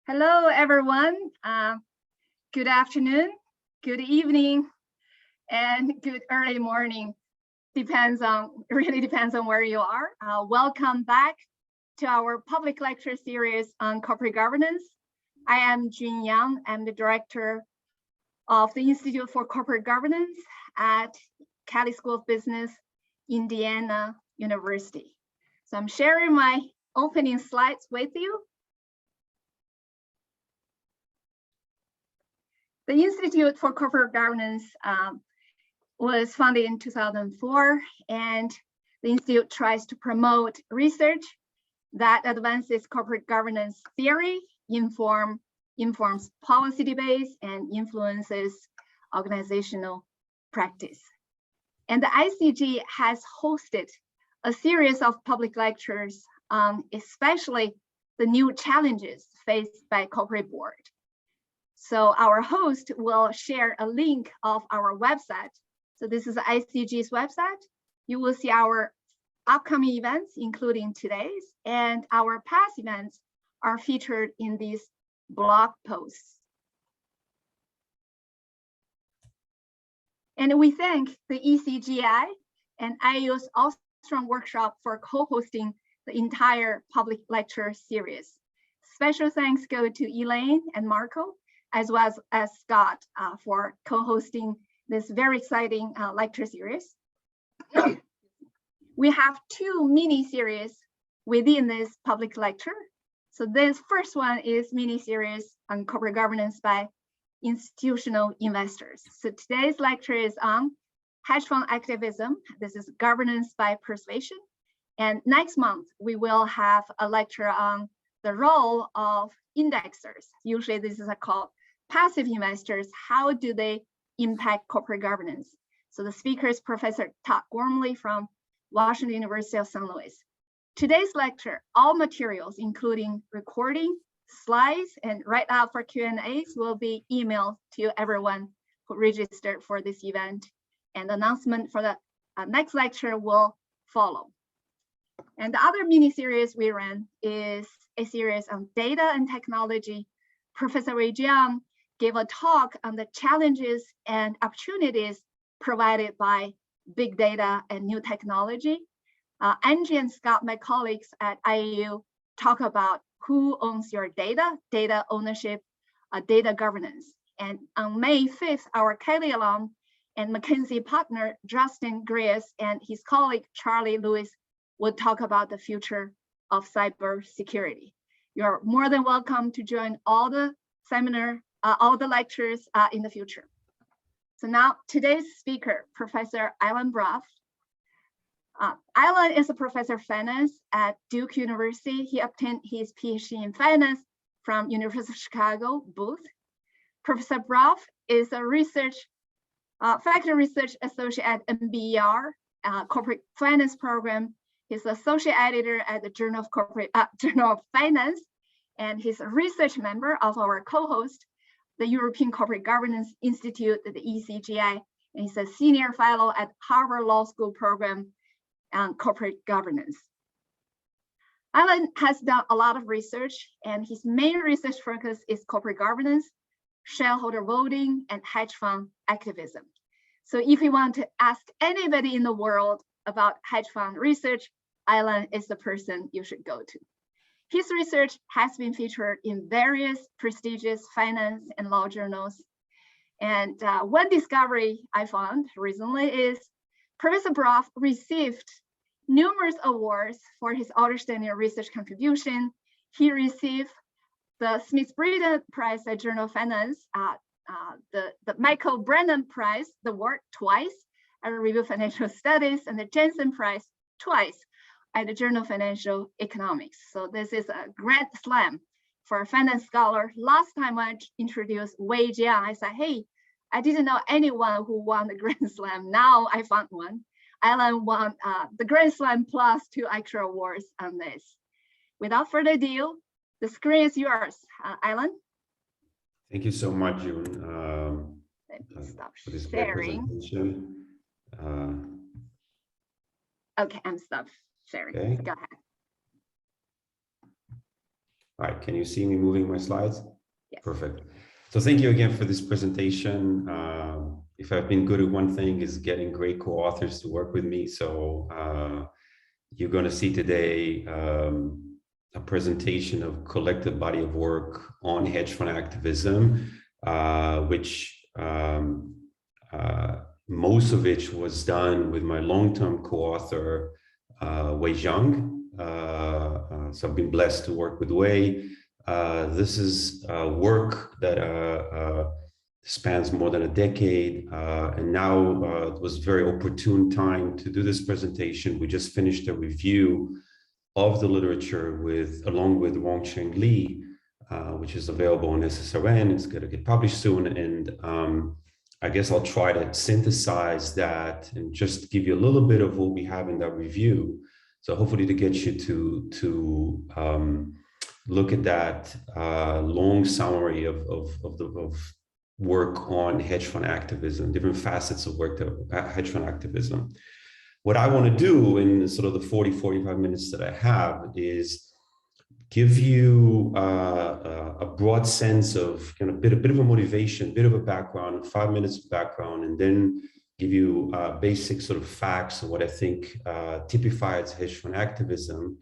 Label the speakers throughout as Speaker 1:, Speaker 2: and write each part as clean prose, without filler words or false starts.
Speaker 1: Hello, everyone. Good afternoon, good evening, and good early morning. Really depends on where you are. Welcome back to our public lecture series on corporate governance. I am Jun Yang. I'm the director of the Institute for Corporate Governance at Kelley School of Business, Indiana University. So I'm sharing my opening slides with you. The Institute for Corporate Governance was founded in 2004, and the Institute tries to promote research that advances corporate governance theory, informs policy debates, and influences organizational practice. And the ICG has hosted a series of public lectures on especially the new challenges faced by corporate board. So our host will share a link of our website. So this is the ICG's website. You will see our upcoming events, including today's, and our past events are featured in these blog posts. And we thank the ECGI and IU's Ostrom Workshop for co-hosting the entire public lecture series. Special thanks go to Elaine and Marco, as well as Scott for co-hosting this very exciting lecture series. We have two mini-series within this public lecture. So this first one is mini-series on corporate governance by institutional investors. So today's lecture is on hedge fund activism. This is governance by persuasion. And next month, we will have a lecture on the role of indexers. Usually this is called passive investors. How do they impact corporate governance? So the speaker is Professor Todd Gormley from Washington University of St. Louis. Today's lecture, all materials, including recording, slides, and write out for Q&As will be emailed to everyone who registered for this event. And the announcement for the next lecture will follow. And the other mini-series we ran is a series on data and technology. Professor Wei Jiang gave a talk on the challenges and opportunities provided by big data and new technology. Angie and Scott, my colleagues at IAU, talk about who owns your data, data ownership, data governance. And on May 5th, our Kelley alum and McKinsey partner, Justin Grias, and his colleague, Charlie Lewis, will talk about the future of cybersecurity. You're more than welcome to join all the seminar, all the lectures in the future. So now today's speaker, Professor Alon Brav. Alon is a professor of finance at Duke University. He obtained his PhD in finance from University of Chicago, Booth. Professor Brav is a faculty research associate at NBER, corporate finance program. He's associate editor at the Journal of Finance, and he's a research member of our co-host, the European Corporate Governance Institute, the ECGI, and he's a senior fellow at Harvard Law School program on corporate governance. Alon has done a lot of research, and his main research focus is corporate governance, shareholder voting, and hedge fund activism. So if you want to ask anybody in the world about hedge fund research, Alon is the person you should go to. His research has been featured in various prestigious finance and law journals. And one discovery I found recently is Professor Brav received numerous awards for his outstanding research contribution. He received the Smith-Brennan Prize at Journal of Finance, the Michael Brennan Prize, the award twice at Review of Financial Studies, and the Jensen Prize twice at the Journal of Financial Economics. So this is a grand slam for a finance scholar. Last time I introduced Wei Jiang, I said, hey, I didn't know anyone who won the grand slam. Now I found one. Alon won the grand slam plus 2 extra awards on this. Without further ado, the screen is yours, Alon.
Speaker 2: Thank you so much, Jun.
Speaker 1: Let me stop
Speaker 2: for this
Speaker 1: sharing.
Speaker 2: presentation.
Speaker 1: Okay, I'm stopped sharing.
Speaker 2: Okay.
Speaker 1: Go ahead.
Speaker 2: All right, can you see me moving my slides?
Speaker 1: Yes.
Speaker 2: Perfect. So thank you again for this presentation. If I've been good at one thing is getting great co-authors to work with me. So you're going to see today a presentation of collective body of work on hedge fund activism, which most of which was done with my long-term co-author, Wei Zhang. So I've been blessed to work with Wei. This is work that spans more than a decade, and now it was a very opportune time to do this presentation. We just finished a review of the literature along with Rongcheng Li, which is available on SSRN. It's going to get published soon, and I guess I'll try to synthesize that and just give you a little bit of what we have in that review. So hopefully to get you to look at that long summary of work on hedge fund activism, different facets of work hedge fund activism. What I want to do in sort of the 45 minutes that I have is give you a broad sense of kind of a bit of a motivation, a bit of a background, 5 minutes of background, and then give you basic sort of facts of what I think typifies hedge fund activism,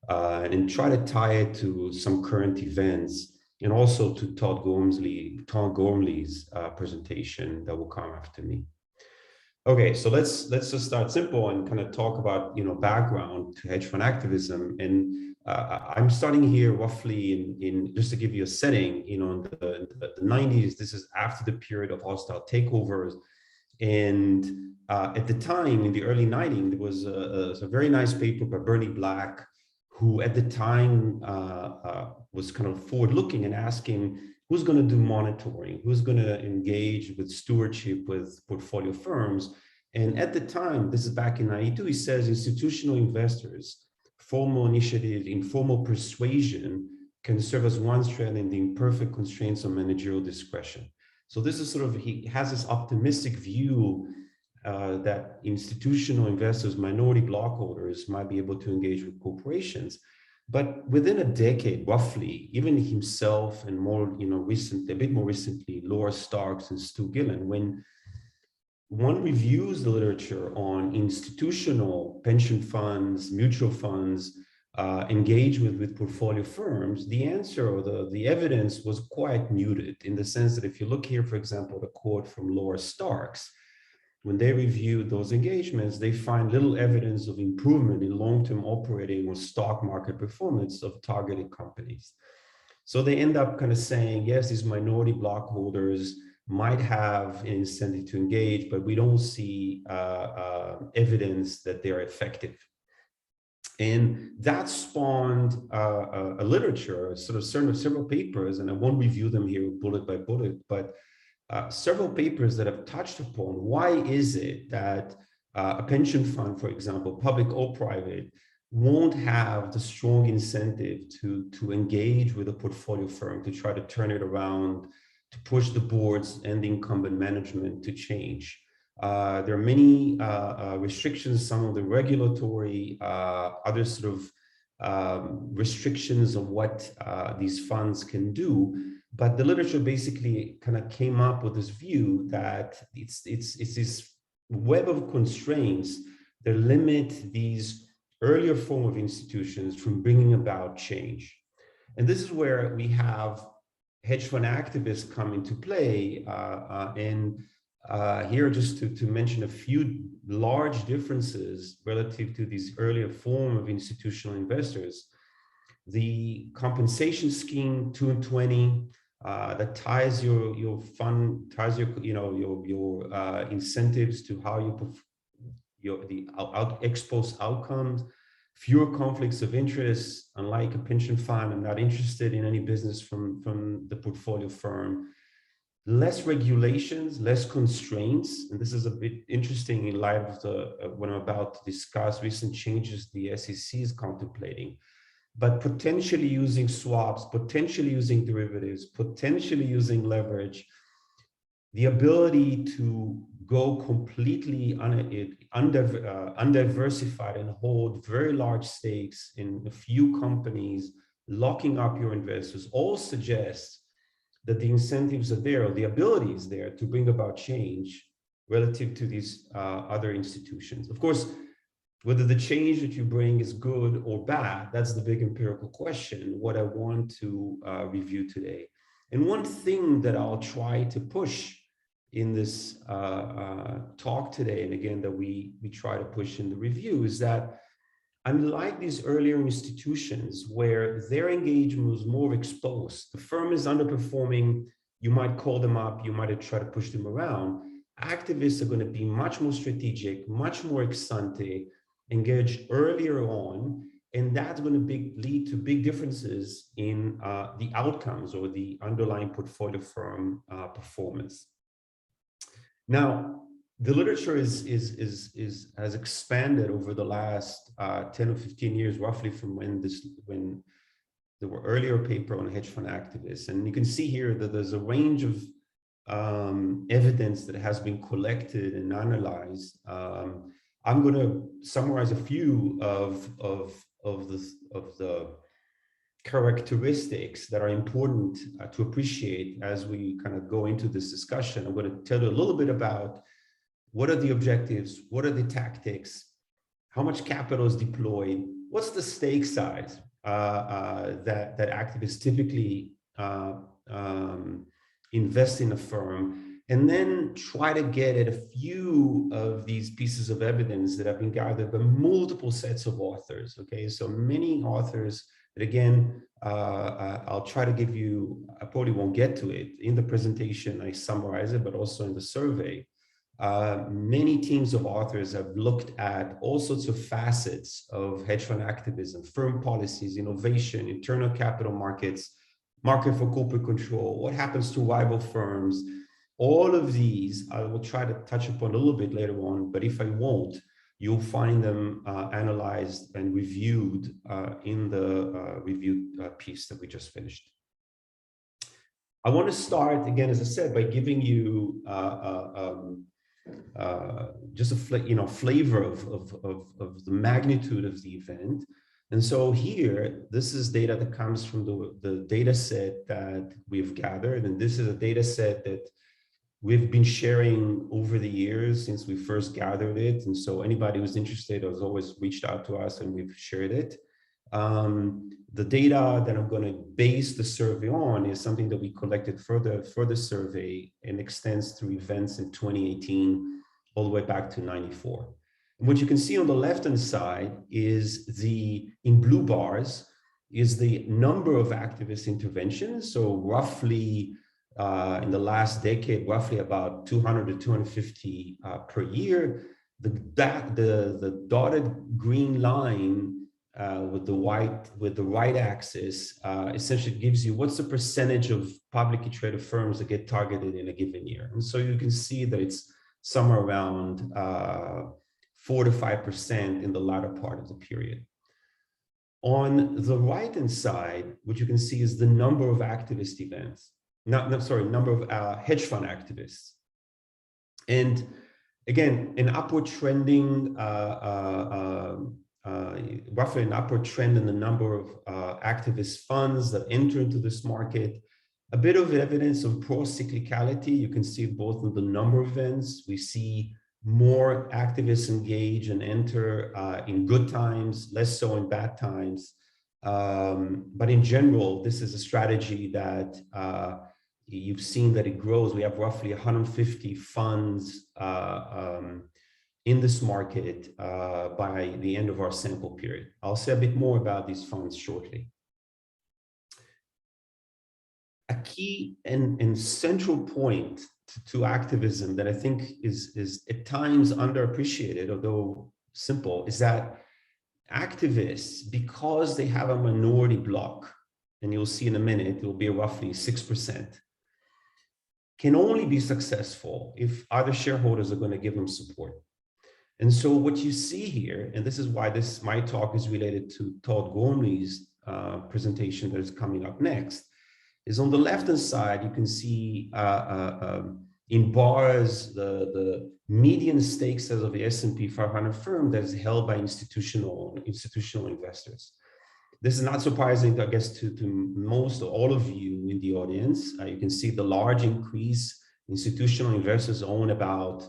Speaker 2: and try to tie it to some current events, and also to Todd Gormley's presentation that will come after me. Okay, so let's just start simple and kind of talk about background to hedge fund activism. And I'm starting here roughly in just to give you a setting. In the 90s, this is after the period of hostile takeovers, and at the time in the early 90s, there was a very nice paper by Bernie Black, who at the time was kind of forward-looking and asking who's going to do monitoring, who's going to engage with stewardship with portfolio firms. And at the time, this is back in 92, he says institutional investors, formal initiative, informal persuasion can serve as one strand in the imperfect constraints of managerial discretion. So this is sort of, he has this optimistic view that institutional investors, minority blockholders might be able to engage with corporations. But within a decade, roughly, even himself and more, a bit more recently, Laura Starks and Stu Gillen, when one reviews the literature on institutional pension funds, mutual funds, engage with portfolio firms, the answer or the evidence was quite muted, in the sense that if you look here, for example, the quote from Laura Starks, when they reviewed those engagements, they find little evidence of improvement in long-term operating or stock market performance of targeted companies. So they end up kind of saying, yes, these minority blockholders might have an incentive to engage, but we don't see evidence that they're effective. And that spawned a literature, sort of several papers, and I won't review them here bullet by bullet, but several papers that have touched upon why is it that a pension fund, for example, public or private, won't have the strong incentive to engage with a portfolio firm to try to turn it around, to push the boards and the incumbent management to change. There are many restrictions, some of the regulatory, other sort of restrictions on what these funds can do. But the literature basically kind of came up with this view that it's this web of constraints that limit these earlier form of institutions from bringing about change. And this is where we have hedge fund activists come into play. Here, just to mention a few large differences relative to these earlier form of institutional investors. The compensation scheme 2 and 20 that ties your fund, ties your incentives to how the ex-post outcomes, fewer conflicts of interest. Unlike a pension fund, I'm not interested in any business from the portfolio firm. Less regulations, less constraints, and this is a bit interesting in light of what I'm about to discuss, recent changes the SEC is contemplating. But potentially using swaps, potentially using derivatives, potentially using leverage, the ability to go completely undiversified and hold very large stakes in a few companies, locking up your investors, all suggest that the incentives are there, or the ability is there to bring about change relative to these other institutions. Of course, whether the change that you bring is good or bad, that's the big empirical question, what I want to review today. And one thing that I'll try to push in this talk today, and again, that we try to push in the review, is that unlike these earlier institutions where their engagement was more exposed, the firm is underperforming, you might call them up, you might try to push them around. Activists are going to be much more strategic, much more ex ante, engaged earlier on, and that's going to lead to big differences in the outcomes or the underlying portfolio firm performance. Now, the literature has expanded over the last 10 or 15 years, roughly from when there were earlier paper on hedge fund activists. And you can see here that there's a range of evidence that has been collected and analyzed. I'm going to summarize a few of the characteristics that are important to appreciate as we kind of go into this discussion. I'm going to tell you a little bit about what are the objectives, what are the tactics, how much capital is deployed, what's the stake size that activists typically invest in a firm, and then try to get at a few of these pieces of evidence that have been gathered by multiple sets of authors. Okay, so many authors that, again, I'll try to give you, I probably won't get to it in the presentation, I summarize it, but also in the survey. Many teams of authors have looked at all sorts of facets of hedge fund activism, firm policies, innovation, internal capital markets, market for corporate control, what happens to rival firms. All of these I will try to touch upon a little bit later on, but if I won't, you'll find them analyzed and reviewed in the review piece that we just finished. I want to start, again, as I said, by giving you just a flavor of the magnitude of the event. And so here, this is data that comes from the data set that we've gathered. And this is a data set that we've been sharing over the years since we first gathered it. And so anybody who's interested has always reached out to us and we've shared it. The data that I'm going to base the survey on is something that we collected for the survey and extends through events in 2018 all the way back to 94. And what you can see on the left-hand side is in blue bars, is the number of activist interventions. So roughly in the last decade, roughly about 200 to 250 per year. The dotted green line with the right axis essentially gives you what's the percentage of publicly traded firms that get targeted in a given year. And so you can see that it's somewhere around 4 to 5% in the latter part of the period. On the right-hand side, what you can see is the number of activist events. Number of hedge fund activists. And again, an upward trending, roughly an upward trend in the number of activist funds that enter into this market. A bit of evidence of pro-cyclicality. You can see both in the number of events. We see more activists engage and enter in good times, less so in bad times. But in general, this is a strategy that you've seen that it grows. We have roughly 150 funds in this market by the end of our sample period. I'll say a bit more about these funds shortly. A key and central point to activism that I think is at times underappreciated, although simple, is that activists, because they have a minority block, and you'll see in a minute, it will be roughly 6%, can only be successful if other shareholders are going to give them support. And so what you see here, and this is why my talk is related to Todd Gormley's presentation that is coming up next, is on the left-hand side, you can see in bars the median stake size of the S&P 500 firm that is held by institutional investors. This is not surprising, I guess, to most or all of you in the audience. You can see the large increase. Institutional investors own about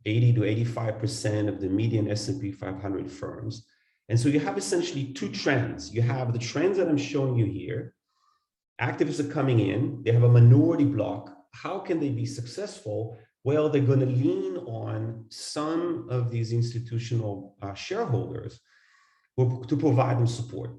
Speaker 2: 80 to 85% of the median S&P 500 firms. And so you have essentially two trends. You have the trends that I'm showing you here. Activists are coming in, they have a minority block. How can they be successful? Well, they're going to lean on some of these institutional shareholders to provide them support.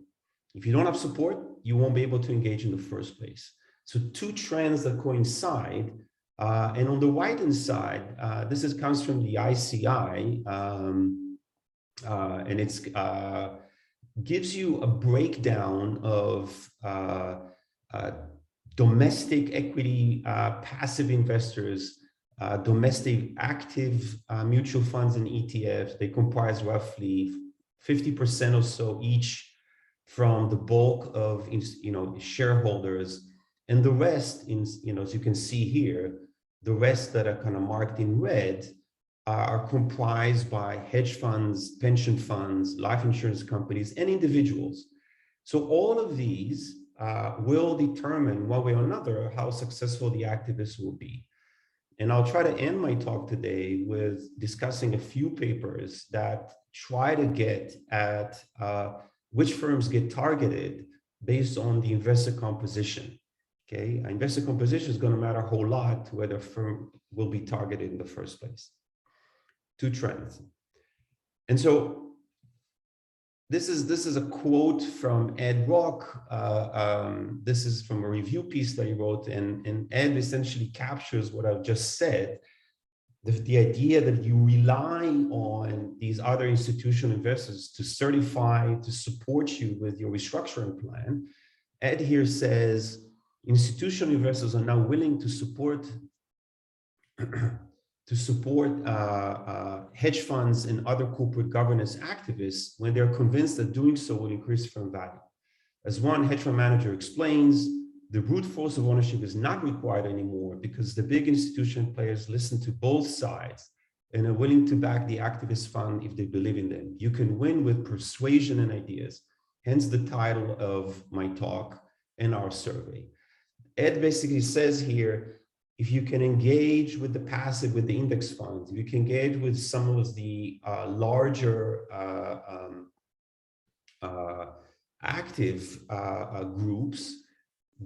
Speaker 2: If you don't have support, you won't be able to engage in the first place. So two trends that coincide. And on the right-hand side, this comes from the ICI, and it's gives you a breakdown of domestic equity passive investors, domestic active mutual funds and ETFs. They comprise roughly 50% or so each from the bulk of shareholders, and the rest, as you can see here, the rest that are kind of marked in red are comprised by hedge funds, pension funds, life insurance companies, and individuals. So all of these will determine one way or another how successful the activists will be. And I'll try to end my talk today with discussing a few papers that try to get at which firms get targeted based on the investor composition. Okay, investor composition is going to matter a whole lot to whether a firm will be targeted in the first place. Two trends. And so this is a quote from Ed Rock. This is from a review piece that he wrote, and Ed essentially captures what I've just said. The idea that you rely on these other institutional investors to certify, to support you with your restructuring plan. Ed here says institutional investors are now willing to support hedge funds and other corporate governance activists when they're convinced that doing so will increase firm value. As one hedge fund manager explains, the brute force of ownership is not required anymore because the big institutional players listen to both sides and are willing to back the activist fund if they believe in them. You can win with persuasion and ideas, hence the title of my talk and our survey. Ed basically says here, if you can engage with the passive, with the index funds, if you can engage with some of the larger active groups,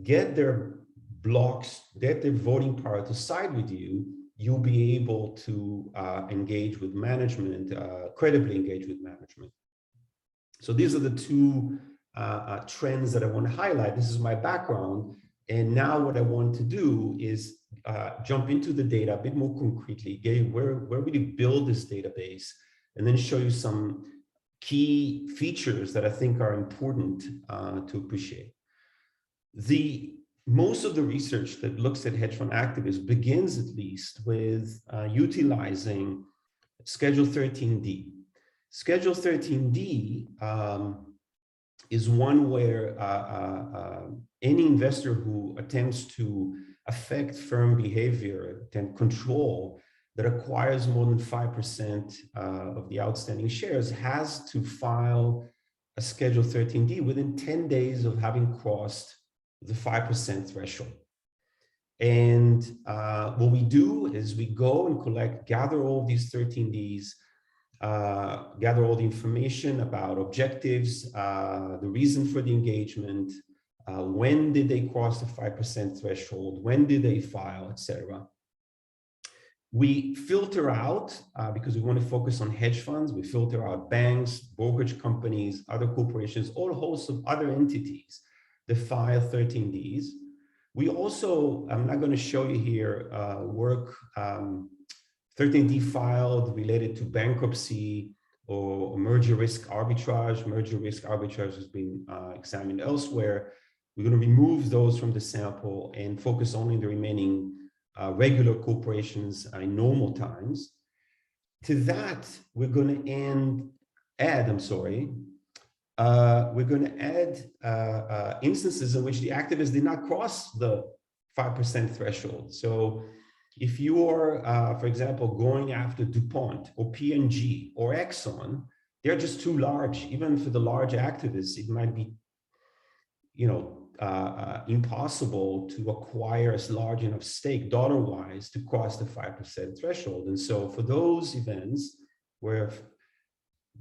Speaker 2: get their blocks, get their voting power to side with you, you'll be able to engage with management, credibly engage with management. So these are the two trends that I want to highlight. This is my background. And now what I want to do is jump into the data a bit more concretely, where we build this database, and then show you some key features that I think are important to appreciate. Most of the research that looks at hedge fund activists begins at least with utilizing Schedule 13D. Schedule 13D is one where any investor who attempts to affect firm behavior, attempt control, that acquires more than 5% of the outstanding shares has to file a Schedule 13D within 10 days of having crossed the 5% threshold. And what we do is we go and gather all these 13Ds, gather all the information about objectives, the reason for the engagement, when did they cross the 5% threshold, when did they file, etc. We filter out, because we want to focus on hedge funds, we filter out banks, brokerage companies, other corporations, all hosts of other entities that file 13Ds. We also, I'm not going to show you here, 13D filed related to bankruptcy or merger risk arbitrage. Merger risk arbitrage has been examined elsewhere. We're going to remove those from the sample and focus only on the remaining regular corporations in normal times. To that, we're going to add instances in which the activists did not cross the 5% threshold. So if you are, for example, going after DuPont or P&G or Exxon, they're just too large. Even for the large activists, it might be impossible to acquire a large enough stake dollar-wise to cross the 5% threshold. And so for those events where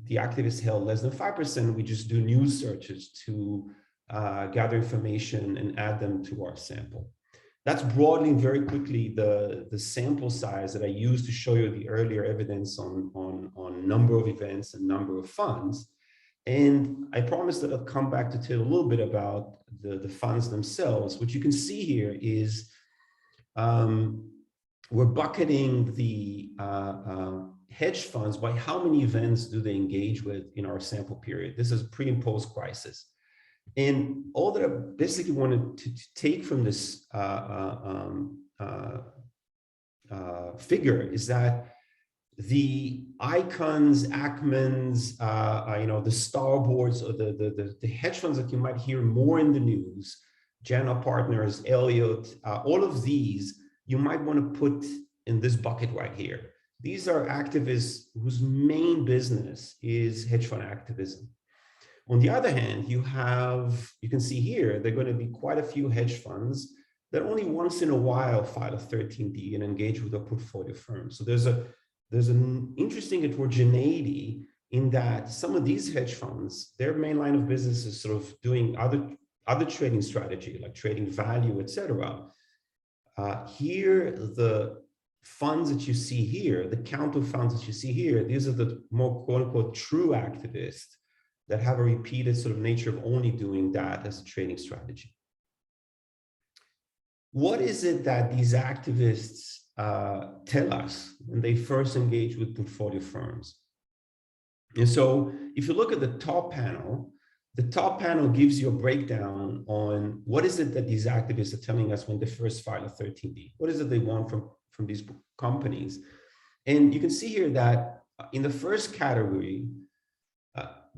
Speaker 2: the activists held less than 5%, we just do news searches to gather information and add them to our sample. That's broadly and very quickly the sample size that I used to show you the earlier evidence on number of events and number of funds. And I promised that I'll come back to tell a little bit about the funds themselves. What you can see here is we're bucketing the hedge funds by how many events do they engage with in our sample period. This is pre and post crisis. And all that I basically wanted to take from this figure is that the icons, Ackmans, the starboards, or the hedge funds that you might hear more in the news, Jana Partners, Elliott, all of these, you might want to put in this bucket right here. These are activists whose main business is hedge fund activism. On the other hand, you can see here, there are going to be quite a few hedge funds that only once in a while file a 13D and engage with a portfolio firm. So there's an interesting heterogeneity in that some of these hedge funds, their main line of business is sort of doing other trading strategy, like trading value, etc. Here, the funds that you see here, the counter funds that you see here, these are the more quote unquote true activists that have a repeated sort of nature of only doing that as a trading strategy. What is it that these activists tell us when they first engage with portfolio firms? And so if you look at the top panel gives you a breakdown on what is it that these activists are telling us when they first file a 13D. What is it they want from these companies? And you can see here that in the first category,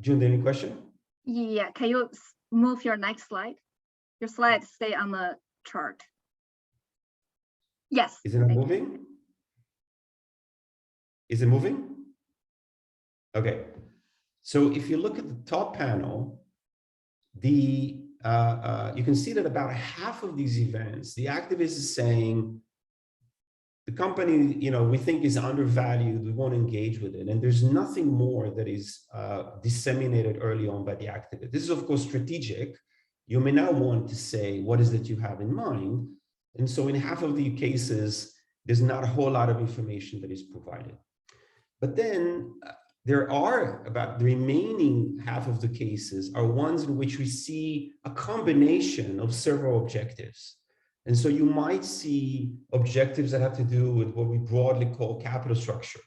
Speaker 2: Jun, any question?
Speaker 1: Yeah, can you move your next slide? Your slides stay on the chart. Yes.
Speaker 2: Is it not moving? Is it moving? Okay. So if you look at the top panel, you can see that about half of these events, the activist is saying, the company, we think is undervalued, we won't engage with it. And there's nothing more that is disseminated early on by the activist. This is, of course, strategic. You may now want to say, what is it you have in mind? And so in half of the cases, there's not a whole lot of information that is provided. But then there are about the remaining half of the cases are ones in which we see a combination of several objectives. And so you might see objectives that have to do with what we broadly call capital structure,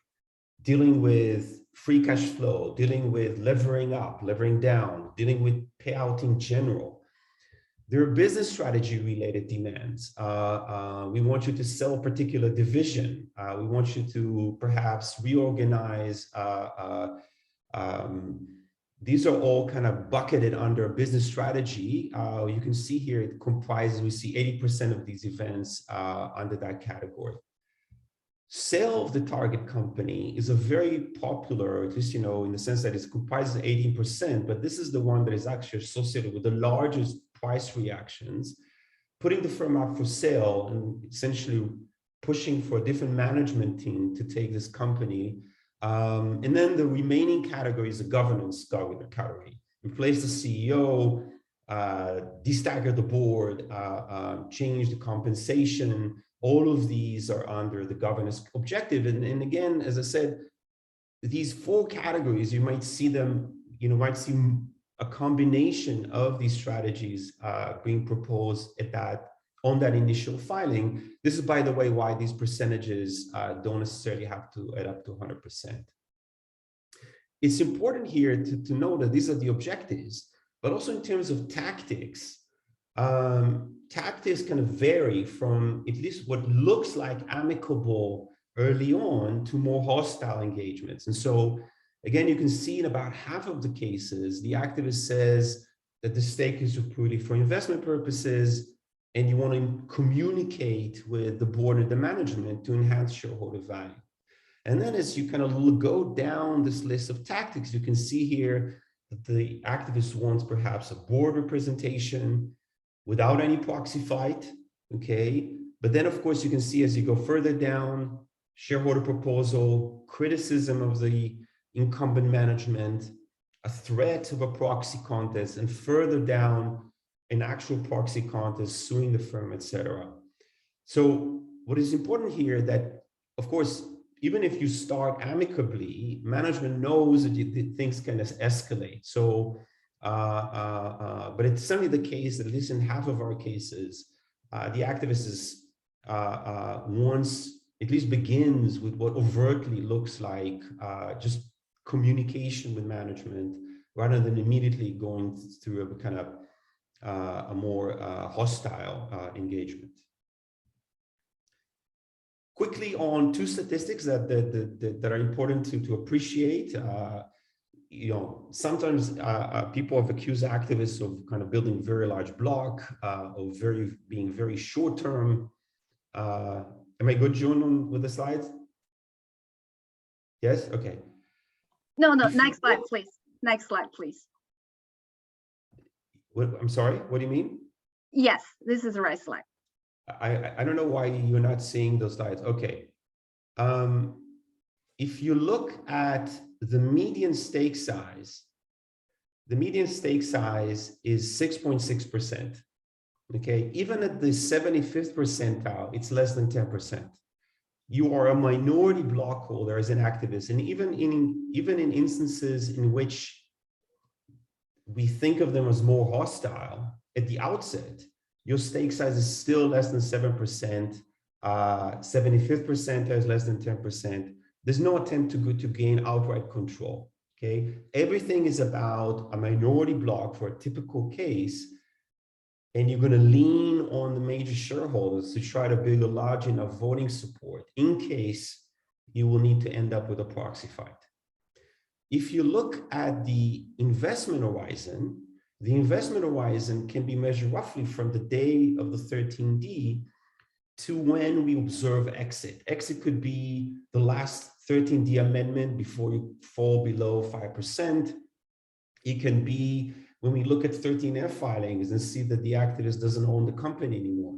Speaker 2: dealing with free cash flow, dealing with levering up, levering down, dealing with payout in general. There are business strategy related demands. We want you to sell a particular division. We want you to perhaps reorganize. These are all kind of bucketed under business strategy. You can see here it comprises, we see 80% of these events under that category. Sale of the target company is a very popular, at least, in the sense that it comprises 18%, but this is the one that is actually associated with the largest price reactions, putting the firm up for sale and essentially pushing for a different management team to take this company. And then the remaining category is the governance category. Replace the CEO, destagger the board, change the compensation. All of these are under the governance objective. And again, as I said, these four categories, you might see them, might see a combination of these strategies being proposed on that initial filing. This is, by the way, why these percentages don't necessarily have to add up to 100%. It's important here to know that these are the objectives, but also in terms of tactics, tactics kind of vary from at least what looks like amicable early on to more hostile engagements. And so, again, you can see in about half of the cases, the activist says that the stake is purely for investment purposes, and you want to communicate with the board and the management to enhance shareholder value. And then as you kind of go down this list of tactics, you can see here the activist wants perhaps a board representation without any proxy fight, okay? But then, of course, you can see as you go further down, shareholder proposal, criticism of the incumbent management, a threat of a proxy contest, and further down, an actual proxy contest, suing the firm, etc. So what is important here that, of course, even if you start amicably, management knows that things can escalate. So, but it's certainly the case that at least in half of our cases, the activist is once at least begins with what overtly looks like just communication with management, rather than immediately going through a kind of a more hostile engagement. Quickly on two statistics that are important to appreciate. You know, sometimes people have accused activists of kind of building very large block, of being very short term. Am I good, Jun, with the slides? Yes. Okay.
Speaker 1: No. Next slide, please. Next slide, please.
Speaker 2: What, I'm sorry. What do you mean?
Speaker 1: Yes, this is the right slide.
Speaker 2: I don't know why you're not seeing those slides. Okay. If you look at the median stake size is 6.6%. Okay. Even at the 75th percentile, it's less than 10%. You are a minority block holder as an activist. And even in instances in which we think of them as more hostile at the outset, your stake size is still less than 7%, 75th percentile is less than 10%. There's no attempt to gain outright control, okay? Everything is about a minority block for a typical case, and you're gonna lean on the major shareholders to try to build a large enough voting support in case you will need to end up with a proxy fight. If you look at the investment horizon can be measured roughly from the day of the 13D to when we observe exit. Exit could be the last 13D amendment before you fall below 5%. It can be when we look at 13F filings and see that the activist doesn't own the company anymore.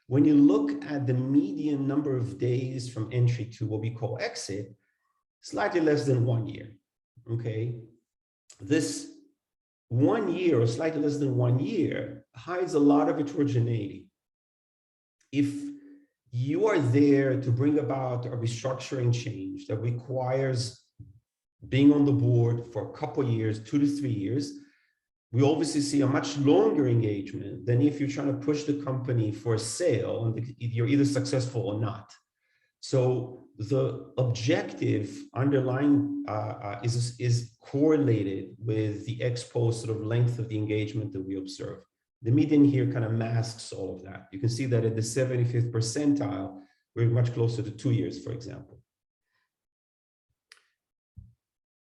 Speaker 2: When you look at the median number of days from entry to what we call exit, slightly less than 1 year, okay? This 1 year or slightly less than 1 year hides a lot of heterogeneity. If you are there to bring about a restructuring change that requires being on the board for a couple of years, 2 to 3 years, we obviously see a much longer engagement than if you're trying to push the company for a sale and you're either successful or not. So the objective underlying is correlated with the ex post sort of length of the engagement that we observe. The median here kind of masks all of that. You can see that at the 75th percentile, we're much closer to 2 years, for example.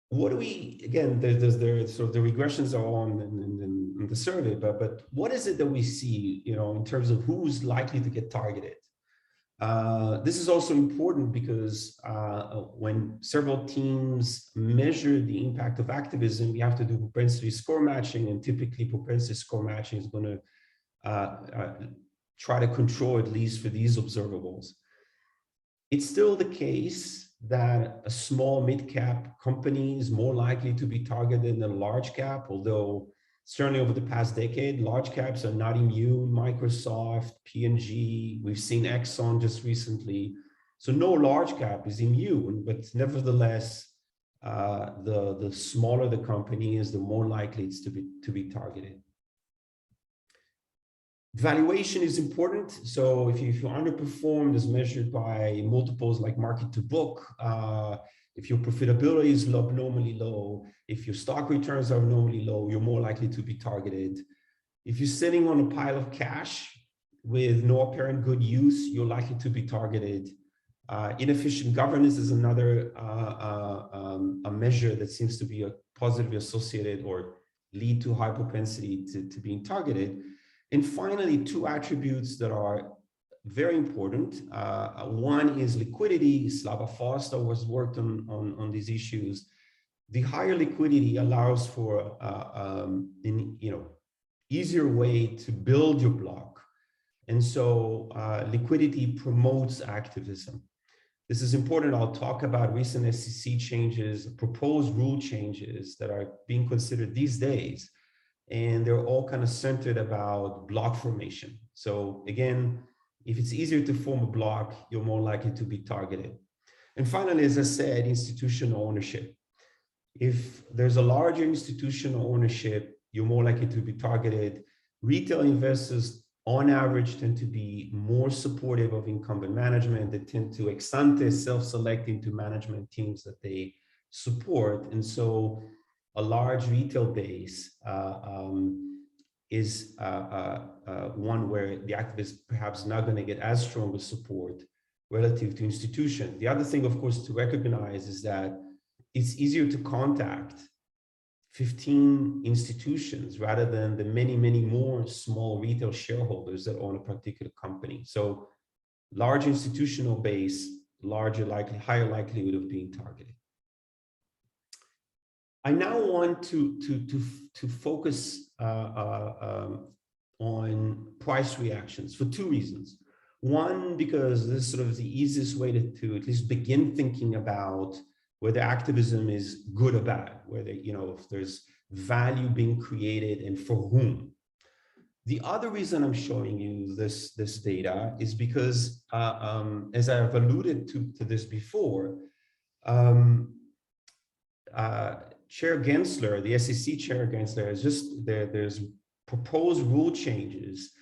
Speaker 2: What do we, again, there's sort of the regressions are on in the survey, but what is it that we see, you know, in terms of who's likely to get targeted? This is also important because when several teams measure the impact of activism, we have to do propensity score matching, and typically propensity score matching is going to try to control, at least for these observables. It's still the case that a small mid-cap company is more likely to be targeted than a large cap, although certainly over the past decade, large caps are not immune. Microsoft, P&G, we've seen Exxon just recently. So no large cap is immune, but nevertheless, the smaller the company is, the more likely it's to be targeted. Valuation is important. So if you underperformed as measured by multiples like market to book, if your profitability is abnormally low, if your stock returns are abnormally low, you're more likely to be targeted. If you're sitting on a pile of cash with no apparent good use, you're likely to be targeted. Inefficient governance is another a measure that seems to be positively associated or lead to high propensity to being targeted. And finally, two attributes that are very important. One is liquidity. Slava Foster was worked on these issues. The higher liquidity allows for easier way to build your block. And so liquidity promotes activism. This is important. I'll talk about recent SEC changes, proposed rule changes that are being considered these days. And they're all kind of centered about block formation. So again, if it's easier to form a block, you're more likely to be targeted. And finally, as I said, institutional ownership. If there's a larger institutional ownership, you're more likely to be targeted. Retail investors, on average, tend to be more supportive of incumbent management. They tend to ex ante self-select into management teams that they support. And so a large retail base is one where the activists perhaps not going to get as strong a support relative to institutions. The other thing, of course, to recognize is that it's easier to contact 15 institutions rather than the many, many more small retail shareholders that own a particular company. So large institutional base, higher likelihood of being targeted. I now want to focus on price reactions for two reasons. One, because this is sort of the easiest way to at least begin thinking about whether activism is good or bad, whether, if there's value being created and for whom. The other reason I'm showing you this data is because, as I've alluded to this before, Chair Gensler, the SEC Chair Gensler, is there's proposed rule changes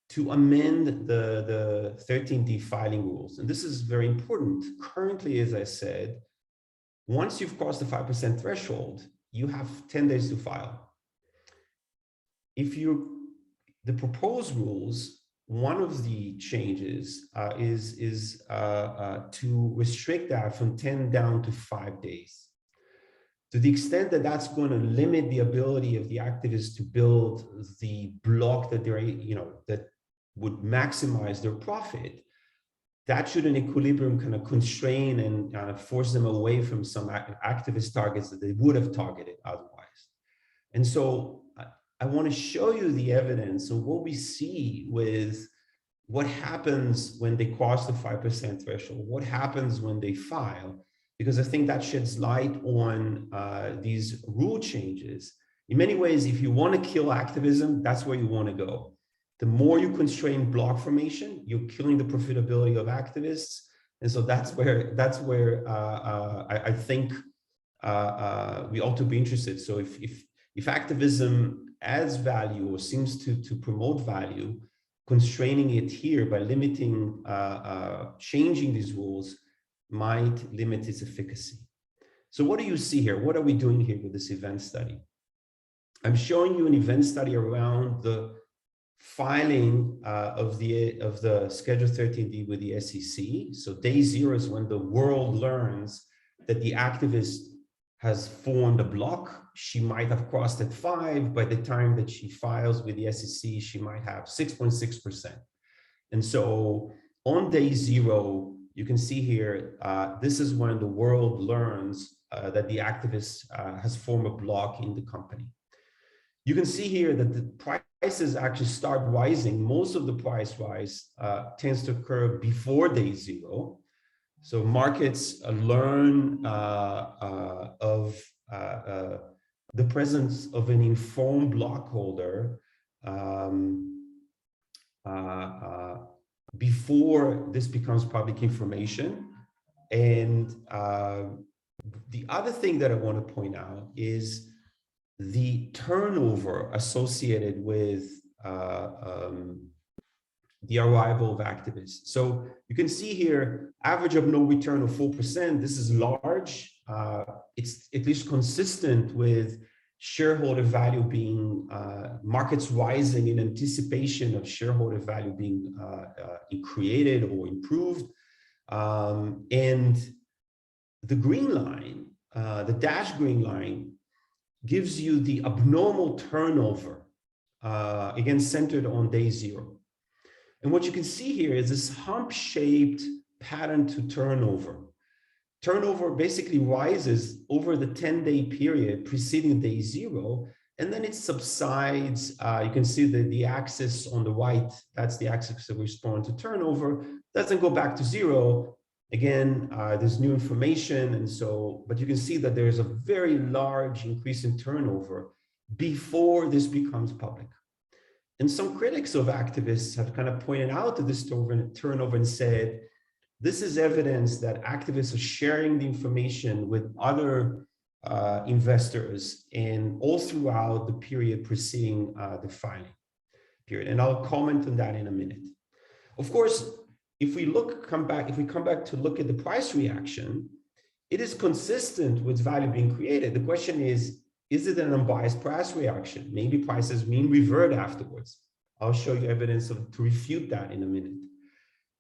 Speaker 2: to amend the 13D filing rules. And this is very important. Currently, as I said, once you've crossed the 5% threshold, you have 10 days to file. If the proposed rules, one of the changes is to restrict that from 10 down to 5 days. To the extent that that's going to limit the ability of the activists to build the block that they're, that would maximize their profit, that should in equilibrium kind of constrain and force them away from some activist targets that they would have targeted otherwise. And so I want to show you the evidence of what we see with what happens when they cross the 5% threshold, what happens when they file, because I think that sheds light on these rule changes. In many ways, if you want to kill activism, that's where you want to go. The more you constrain block formation, you're killing the profitability of activists. And so that's where I think we ought to be interested. So if activism adds value or seems to promote value, constraining it here by limiting, changing these rules might limit its efficacy. So what do you see here? What are we doing here with this event study? I'm showing you an event study around the filing of the Schedule 13D with the SEC. So day 0 is when the world learns that the activist has formed a block. She might have crossed at 5. By the time that she files with the SEC, she might have 6.6%. And so on day 0, you can see here, this is when the world learns that the activist has formed a block in the company. You can see here that the prices actually start rising. Most of the price rise tends to occur before day 0. So markets learn of the presence of an informed block holder before this becomes public information. And the other thing that I want to point out is the turnover associated with the arrival of activists. So you can see here, average of no return of 4%. This is large. It's at least consistent with shareholder value being, markets rising in anticipation of shareholder value being created or improved. And the green line, the dashed green line, gives you the abnormal turnover, again, centered on day 0. And what you can see here is this hump-shaped pattern to turnover. turnover basically rises over the 10-day period preceding day 0, and then it subsides. You can see that the axis on the right, that's the axis that responds to turnover, doesn't go back to 0. Again, there's new information, and so, but you can see that there's a very large increase in turnover before this becomes public. And some critics of activists have kind of pointed out to this turnover and said, this is evidence that activists are sharing the information with other investors and all throughout the period preceding the filing period. And I'll comment on that in a minute. Of course, if we come back to look at the price reaction, it is consistent with value being created. The question is it an unbiased price reaction? Maybe prices mean revert afterwards. I'll show you evidence to refute that in a minute.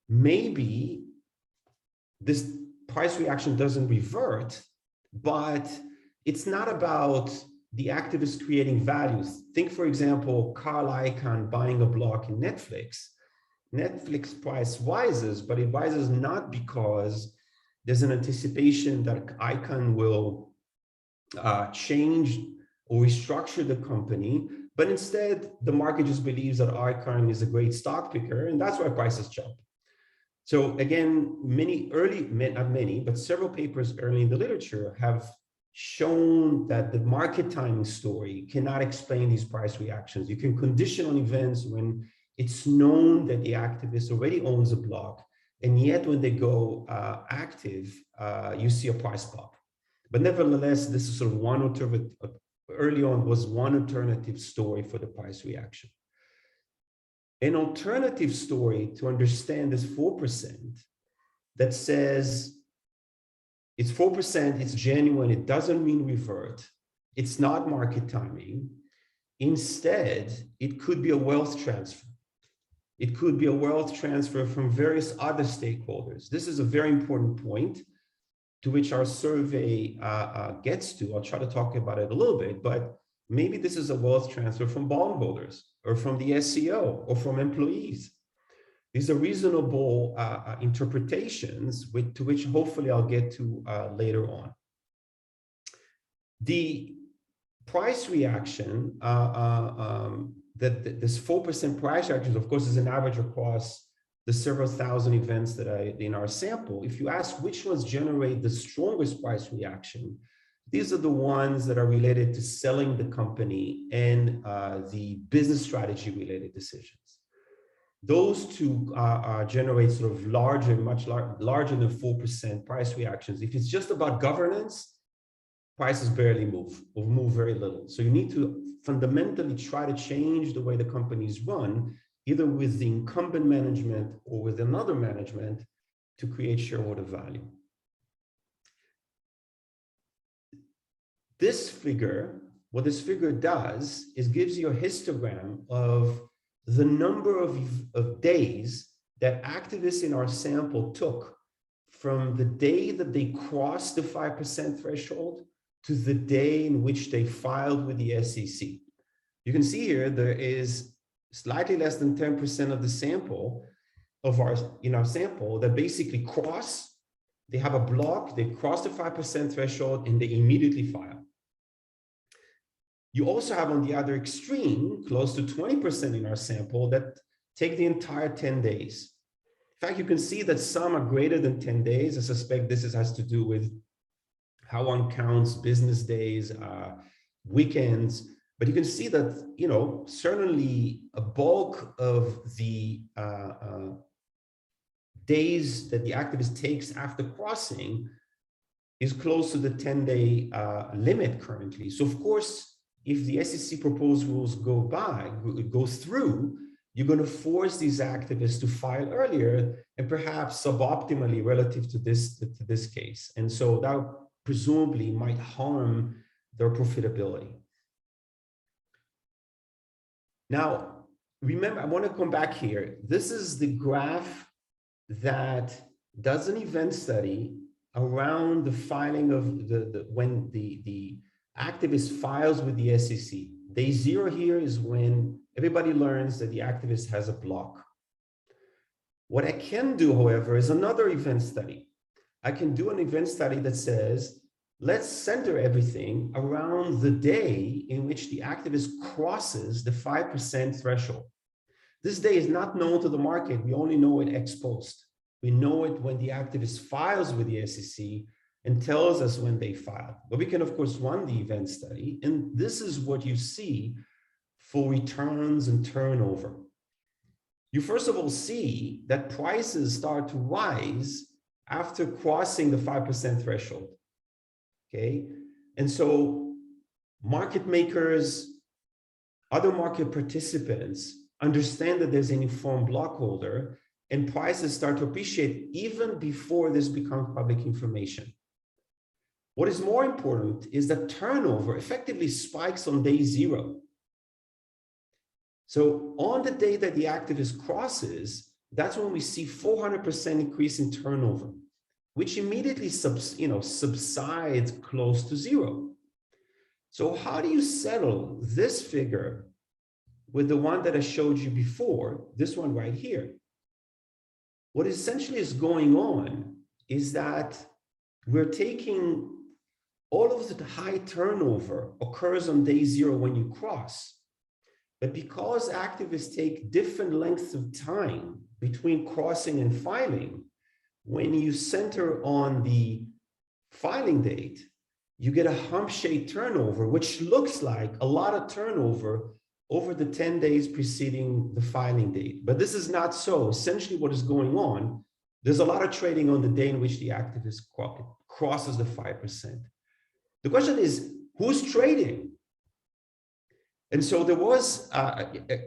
Speaker 2: Maybe this price reaction doesn't revert, but it's not about the activists creating values. Think, for example, Carl Icahn buying a block in Netflix. Netflix price rises, but it rises not because there's an anticipation that Icahn will change or restructure the company, but instead the market just believes that Icahn is a great stock picker, and that's why prices jump. So again, not many, but several papers early in the literature have shown that the market timing story cannot explain these price reactions. You can condition on events when it's known that the activist already owns a block, and yet when they go active, you see a price pop. But nevertheless, this is sort of one alternative, early on was one alternative story for the price reaction. An alternative story to understand this 4% that says it's 4%, it's genuine, it doesn't mean revert, it's not market timing. Instead, it could be a wealth transfer. It could be a wealth transfer from various other stakeholders. This is a very important point to which our survey gets to. I'll try to talk about it a little bit, but maybe this is a wealth transfer from bondholders or from the SEO or from employees. These are reasonable interpretations to which hopefully I'll get to later on. The price reaction, this 4% price reaction, of course, is an average across the several thousand events that in our sample. If you ask which ones generate the strongest price reaction, these are the ones that are related to selling the company and the business strategy related decisions. Those two generate sort of much larger than 4% price reactions. If it's just about governance, prices barely move or move very little. So you need to fundamentally try to change the way the company is run, either with the incumbent management or with another management, to create shareholder value. This figure, what this figure does is gives you a histogram of the number of days that activists in our sample took from the day that they crossed the 5% threshold to the day in which they filed with the SEC. You can see here there is slightly less than 10% of the sample in our sample that basically they have a block, they cross the 5% threshold, and they immediately file. You also have on the other extreme, close to 20% in our sample that take the entire 10 days. In fact, you can see that some are greater than 10 days. I suspect this has to do with how one counts business days, weekends. But you can see that, certainly a bulk of the days that the activist takes after crossing is close to the 10-day limit currently. So of course, if the SEC proposed rules goes through, you're going to force these activists to file earlier and perhaps suboptimally relative to this case. And so that presumably might harm their profitability. Now, remember, I want to come back here. This is the graph that does an event study around the filing of when the activist files with the SEC. Day 0 here is when everybody learns that the activist has a block. What I can do, however, is another event study. I can do an event study that says, let's center everything around the day in which the activist crosses the 5% threshold. This day is not known to the market. We only know it ex post. We know it when the activist files with the SEC and tells us when they filed. But we can, of course, run the event study. And this is what you see for returns and turnover. You first of all see that prices start to rise after crossing the 5% threshold. Okay. And so market makers, other market participants understand that there's an informed blockholder, and prices start to appreciate even before this becomes public information. What is more important is that turnover effectively spikes on day 0. So on the day that the activist crosses, that's when we see 400% increase in turnover, which immediately subsides close to 0. So how do you settle this figure with the one that I showed you before, this one right here? What essentially is going on is that we're taking all of the high turnover occurs on day 0 when you cross. But because activists take different lengths of time between crossing and filing, when you center on the filing date, you get a hump shade turnover, which looks like a lot of turnover over the 10 days preceding the filing date. But this is not so. Essentially what is going on, there's a lot of trading on the day in which the activist crosses the 5%. The question is, who's trading? And so there was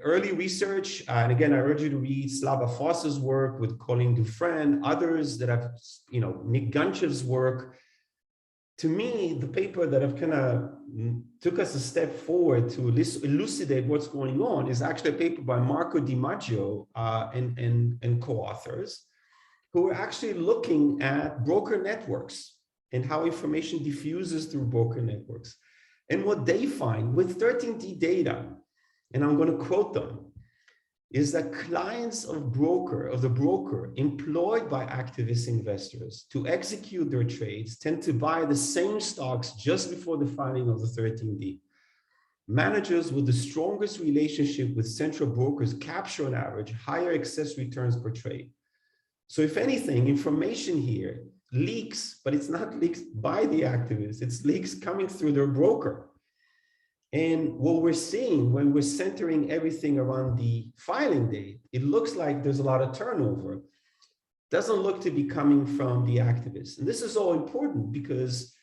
Speaker 2: early research, and again, I urge you to read Slava Foss's work with Colin Dufresne, others that have, Nick Gunchev's work. To me, the paper that have kind of took us a step forward to elucidate what's going on is actually a paper by Marco Di Maggio and co-authors, who are actually looking at broker networks and how information diffuses through broker networks. And what they find with 13D data, and I'm going to quote them, is that clients of the broker employed by activist investors to execute their trades tend to buy the same stocks just before the filing of the 13D. Managers with the strongest relationship with central brokers capture on average higher excess returns per trade. So if anything, information here leaks, but it's not leaks by the activists, it's leaks coming through their broker. And what we're seeing when we're centering everything around the filing date, it looks like there's a lot of turnover. Doesn't look to be coming from the activists. And this is all important because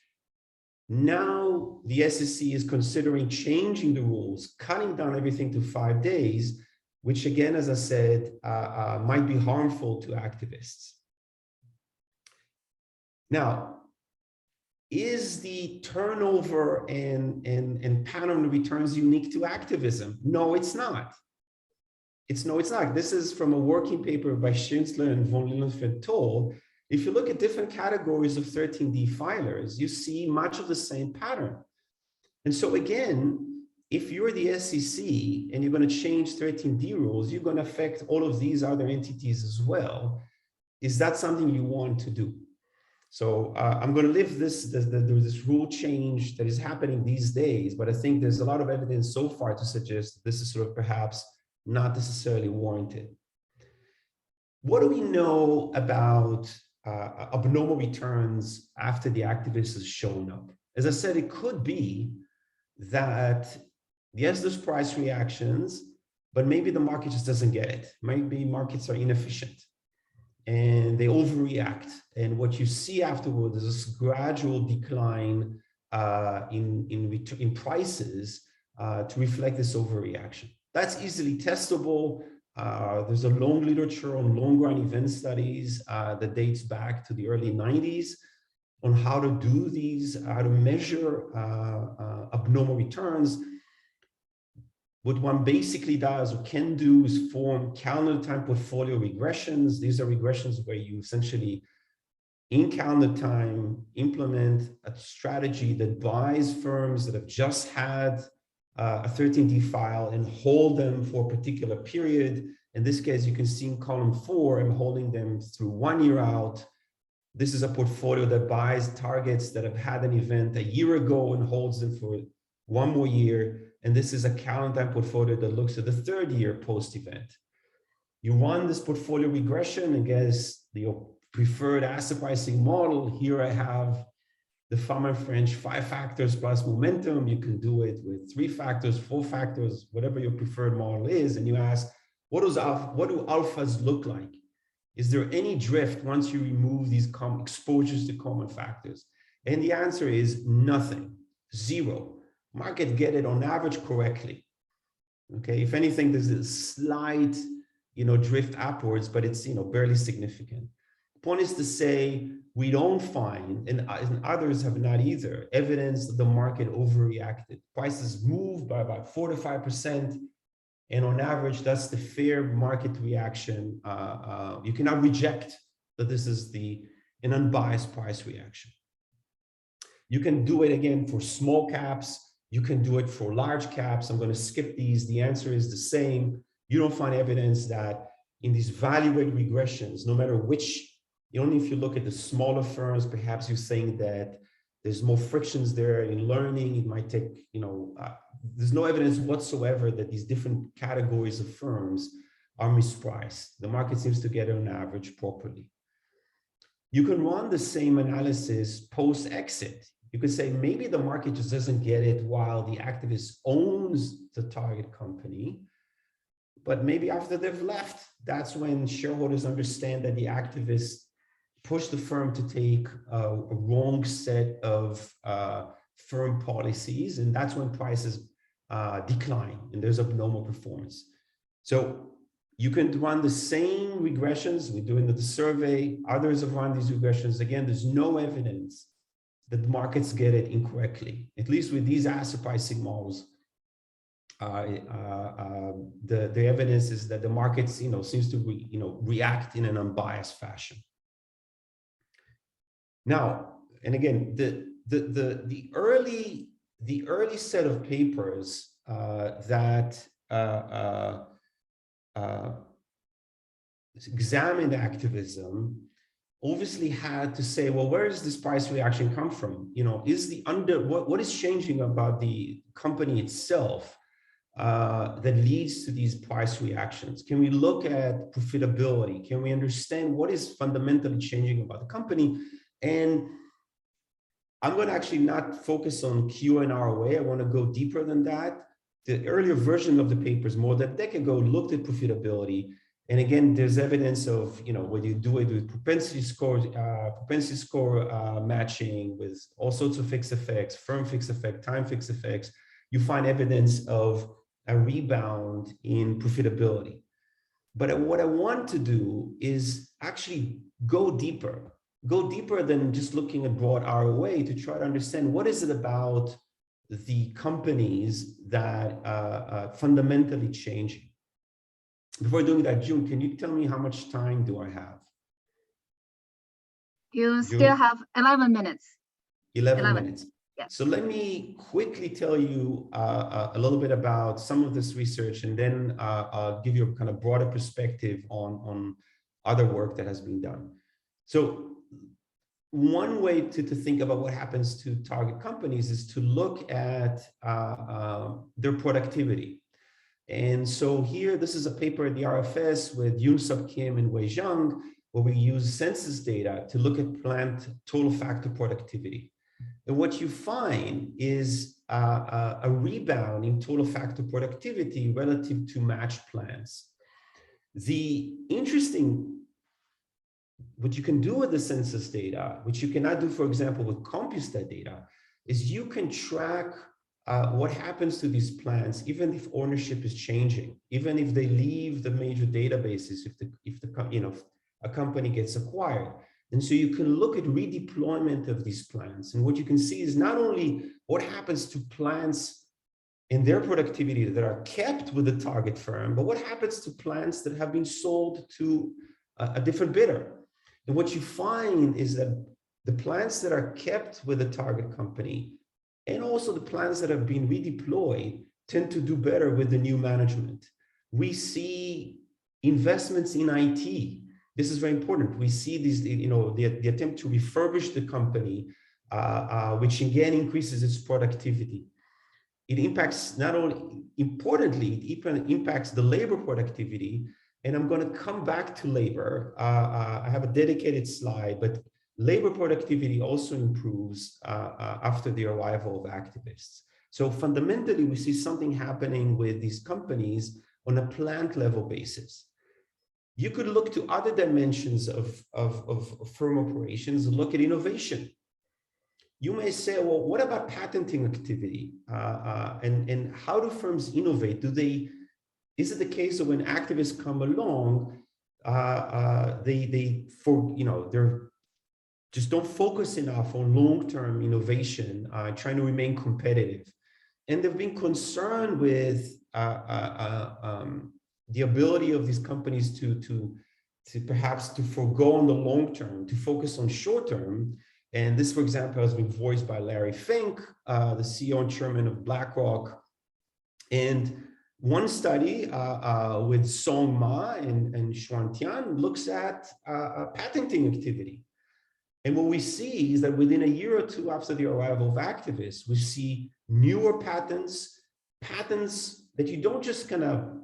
Speaker 2: now the SEC is considering changing the rules, cutting down everything to 5 days, which again, as I said, might be harmful to activists. Now, is the turnover and pattern returns unique to activism? No, it's not. It's not. This is from a working paper by Schindler and von Lilienfeld Toll. If you look at different categories of 13D filers, you see much of the same pattern. And so again, if you're the SEC and you're going to change 13D rules, you're going to affect all of these other entities as well. Is that something you want to do? So I'm going to leave this rule change that is happening these days, but I think there's a lot of evidence so far to suggest that this is sort of perhaps not necessarily warranted. What do we know about abnormal returns after the activist has shown up? As I said, it could be that, yes, there's price reactions, but maybe the market just doesn't get it. Maybe markets are inefficient and they overreact. And what you see afterwards is this gradual decline in prices to reflect this overreaction. That's easily testable. There's a long literature on long-run event studies that dates back to the early 90s on how to do these, how to measure abnormal returns. What one basically does or can do is form calendar time portfolio regressions. These are regressions where you essentially, in calendar time, implement a strategy that buys firms that have just had a 13D file and hold them for a particular period. In this case, you can see in column 4, I'm holding them through 1 year out, This is a portfolio that buys targets that have had an event a year ago and holds them for one more year. And this is a calendar time portfolio that looks at the third year post-event. You run this portfolio regression against your preferred asset pricing model. Here I have the Fama-French 5 factors plus momentum. You can do it with 3 factors, 4 factors, whatever your preferred model is. And you ask, what do alphas look like? Is there any drift once you remove these exposures to common factors? And the answer is nothing, 0. Market get it on average correctly. Okay, if anything, there's a slight, drift upwards, but it's, barely significant. The point is to say, we don't find, and others have not either, evidence that the market overreacted. Prices moved by about 4 to 5%. And on average, that's the fair market reaction. You cannot reject that this is an unbiased price reaction. You can do it again for small caps. You can do it for large caps. I'm going to skip these. The answer is the same. You don't find evidence that in these value-weighted regressions, no matter which, only if you look at the smaller firms, perhaps you're saying that there's more frictions there in learning. It might take, there's no evidence whatsoever that these different categories of firms are mispriced. The market seems to get it on average properly. You can run the same analysis post-exit. You could say maybe the market just doesn't get it while the activist owns the target company, but maybe after they've left, that's when shareholders understand that the activists push the firm to take a wrong set of firm policies, and that's when prices decline and there's abnormal performance. So you can run the same regressions. We're doing the survey. Others have run these regressions. Again, there's no evidence that the markets get it incorrectly. At least with these asset pricing models, the evidence is that the markets, seems to react in an unbiased fashion. Now, and again, the early set of papers that examined activism obviously had to say, well, where does this price reaction come from? What is changing about the company itself that leads to these price reactions? Can we look at profitability? Can we understand what is fundamentally changing about the company? And I'm going to actually not focus on Q and ROA. I want to go deeper than that. The earlier version of the papers, more than a decade ago, looked at profitability. And again, there's evidence of, whether you do it with propensity score matching with all sorts of fixed effects, firm fixed effect, time fixed effects, you find evidence of a rebound in profitability. But what I want to do is actually go deeper than just looking at broad ROA to try to understand what is it about the companies that are fundamentally changing. Before doing that, June, can you tell me how much time do I have?
Speaker 1: You still have 11 minutes.
Speaker 2: 11 minutes.
Speaker 1: Yeah.
Speaker 2: So let me quickly tell you a little bit about some of this research, and then I'll give you a kind of broader perspective on other work that has been done. So one way to think about what happens to target companies is to look at their productivity. And so here, this is a paper at the RFS with Yoon-Sub Kim and Wei Zhang, where we use census data to look at plant total factor productivity. And what you find is a rebound in total factor productivity relative to matched plants. The interesting, what you can do with the census data, which you cannot do, for example, with CompuStat data, is you can track what happens to these plants, even if ownership is changing, even if they leave the major databases, if a company gets acquired. And so you can look at redeployment of these plants. And what you can see is not only what happens to plants in their productivity that are kept with the target firm, but what happens to plants that have been sold to a different bidder. And what you find is that the plants that are kept with the target company and also the plants that have been redeployed tend to do better with the new management. We see investments in IT this is very important. We see these, the attempt to refurbish the company, which again increases its productivity. It impacts not only, importantly, it even impacts the labor productivity. And I'm going to come back to labor. I have a dedicated slide, but labor productivity also improves after the arrival of activists. So fundamentally, we see something happening with these companies on a plant level basis. You could look to other dimensions of firm operations and look at innovation. You may say, well, what about patenting activity? And how do firms innovate? Is it the case that when activists come along, they just don't focus enough on long-term innovation, trying to remain competitive? And they've been concerned with the ability of these companies to perhaps to forego on the long term, to focus on short term. And this, for example, has been voiced by Larry Fink, the CEO and chairman of BlackRock. And one study with Song Ma and Xuan Tian looks at patenting activity. And what we see is that within a year or two after the arrival of activists, we see newer patents that you don't just kind of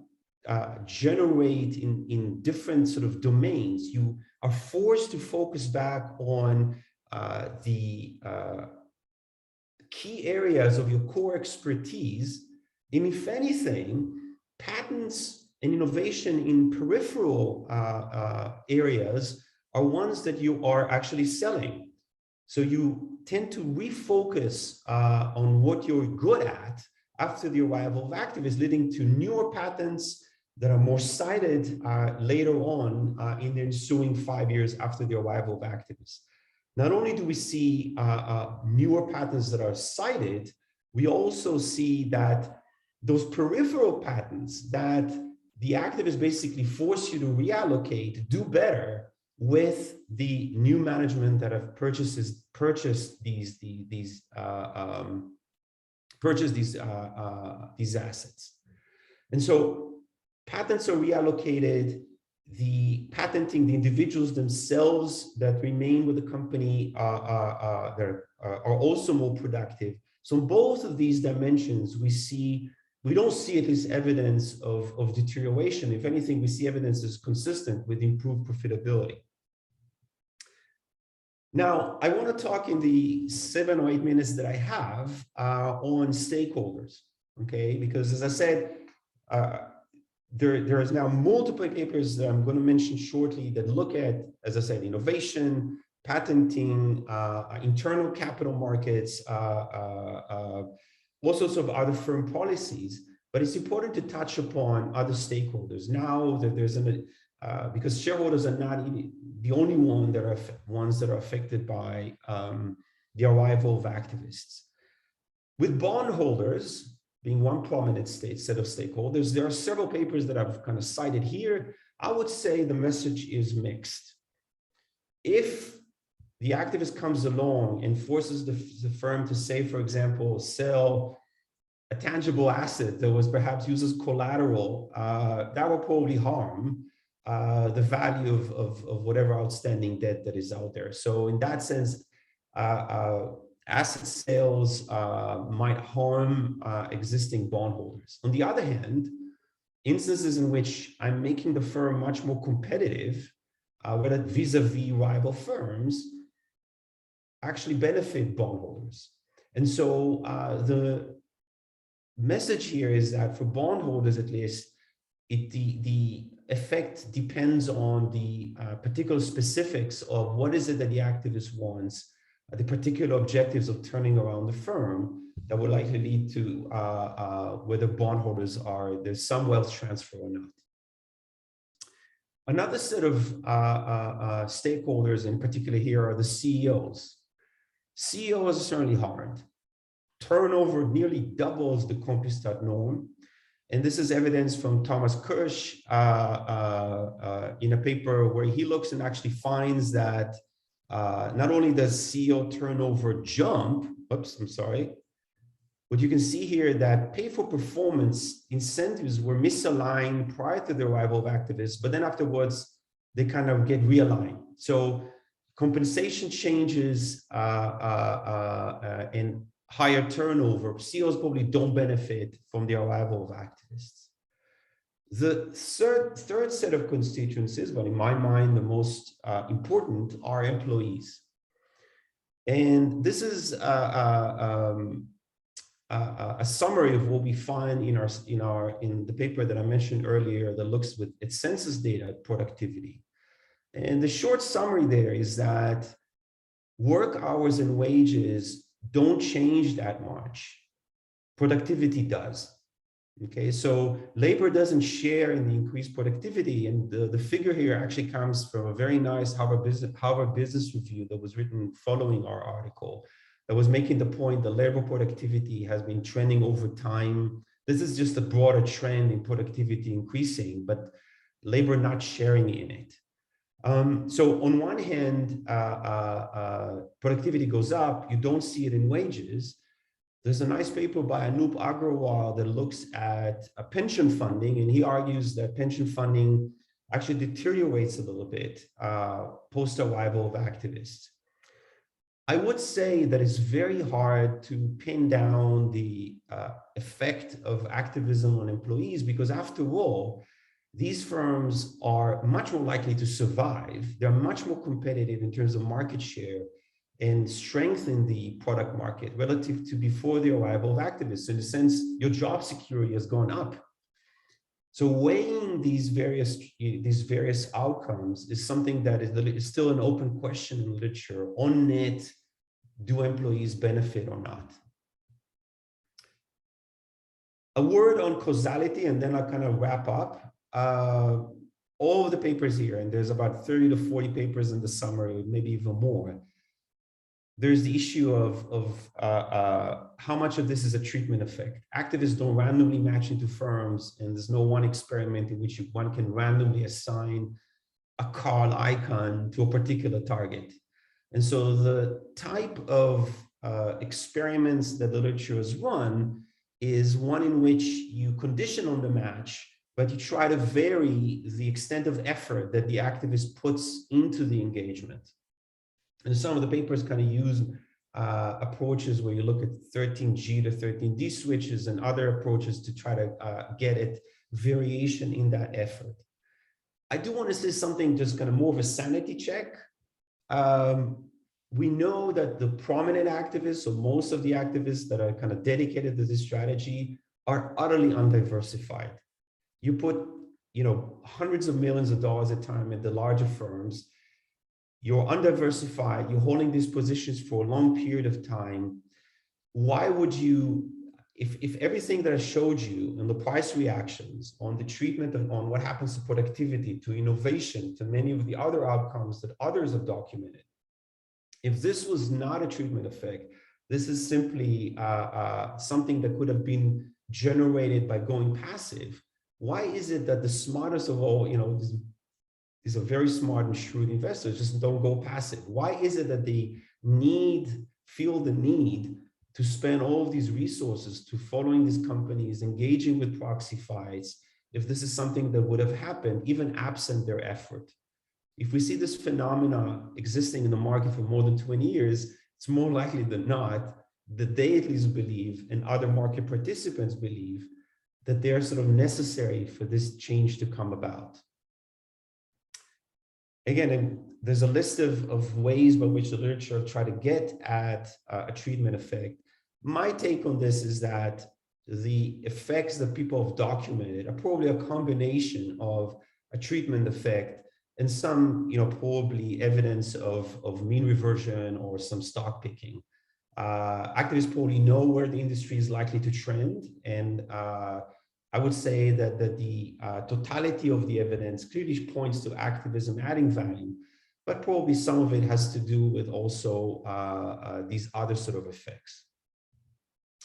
Speaker 2: generate in different sort of domains. You are forced to focus back on the key areas of your core expertise. And if anything, patents and innovation in peripheral areas are ones that you are actually selling. So you tend to refocus on what you're good at after the arrival of activists, leading to newer patents that are more cited later on in the ensuing 5 years after the arrival of activists. Not only do we see newer patents that are cited, we also see that those peripheral patents that the activists basically force you to reallocate do better with the new management that have purchased these assets. And so patents are reallocated. The individuals themselves that remain with the company are also more productive. So in both of these dimensions, we don't see it as evidence of deterioration. If anything, we see evidence is consistent with improved profitability. Now, I want to talk in the 7 or 8 minutes that I have on stakeholders, okay? Because as I said, there is now multiple papers that I'm going to mention shortly that look at, as I said, innovation, patenting, internal capital markets, all sorts of other firm policies. But it's important to touch upon other stakeholders now that there's because shareholders are not the only ones that are affected by the arrival of activists. With bondholders being one prominent set of stakeholders, there are several papers that I've kind of cited here. I would say the message is mixed. If the activist comes along and forces the firm to say, for example, sell a tangible asset that was perhaps used as collateral, that will probably harm the value of whatever outstanding debt that is out there. So in that sense, asset sales might harm existing bondholders. On the other hand, instances in which I'm making the firm much more competitive, whether vis-a-vis rival firms, actually benefit bondholders. And so the message here is that for bondholders, at least, the effect depends on the particular specifics of what is it that the activist wants, the particular objectives of turning around the firm that will likely lead to whether bondholders there's some wealth transfer or not. Another set of stakeholders in particular here are the CEOs. CEOs are certainly harmed. Turnover nearly doubles the Compustat norm. And this is evidence from Thomas Kirsch in a paper where he looks and actually finds that not only does CEO turnover jump, what you can see here that pay for performance incentives were misaligned prior to the arrival of activists, but then afterwards they kind of get realigned. So compensation changes and higher turnover, CEOs probably don't benefit from the arrival of activists. The third set of constituencies, but in my mind, the most important, are employees. And this is a summary of what we find in the paper that I mentioned earlier that looks at census data at productivity. And the short summary there is that work hours and wages don't change that much. Productivity does. Okay, so labor doesn't share in the increased productivity, and the figure here actually comes from a very nice Harvard Business Review that was written following our article, that was making the point that labor productivity has been trending over time. This is just a broader trend in productivity increasing, but labor not sharing in it. So on one hand, productivity goes up, you don't see it in wages. There's a nice paper by Anup Agrawal that looks at pension funding, and he argues that pension funding actually deteriorates a little bit post-arrival of activists. I would say that it's very hard to pin down the effect of activism on employees, because after all, these firms are much more likely to survive. They're much more competitive in terms of market share and strengthen the product market relative to before the arrival of activists. In a sense, your job security has gone up. So weighing these various outcomes is something that is still an open question in literature. On net, do employees benefit or not? A word on causality, and then I'll kind of wrap up. All of the papers here, and there's about 30 to 40 papers in the summary, maybe even more. There's the issue of how much of this is a treatment effect. Activists don't randomly match into firms, and there's no one experiment in which one can randomly assign a Carl icon to a particular target. And so the type of experiments that the literature has run is one in which you condition on the match, but you try to vary the extent of effort that the activist puts into the engagement. And some of the papers kind of use approaches where you look at 13G to 13D switches and other approaches to try to get at variation in that effort. I do want to say something just kind of more of a sanity check. We know that the prominent activists, so most of the activists that are kind of dedicated to this strategy, are utterly undiversified. You put, hundreds of millions of dollars at a time in the larger firms. You're undiversified, you're holding these positions for a long period of time. Why would you, if everything that I showed you and the price reactions on the treatment of, on what happens to productivity, to innovation, to many of the other outcomes that others have documented, if this was not a treatment effect, this is simply something that could have been generated by going passive, why is it that the smartest of all, these are very smart and shrewd investors, just don't go passive? Why is it that they feel the need to spend all of these resources to following these companies, engaging with proxy fights, if this is something that would have happened even absent their effort? If we see this phenomena existing in the market for more than 20 years, it's more likely than not that they at least believe, and other market participants believe, that they're sort of necessary for this change to come about. Again, there's a list of ways by which the literature try to get at a treatment effect. My take on this is that the effects that people have documented are probably a combination of a treatment effect and some, probably evidence of mean reversion or some stock picking. Activists probably know where the industry is likely to trend, and I would say that the totality of the evidence clearly points to activism adding value, but probably some of it has to do with also these other sort of effects.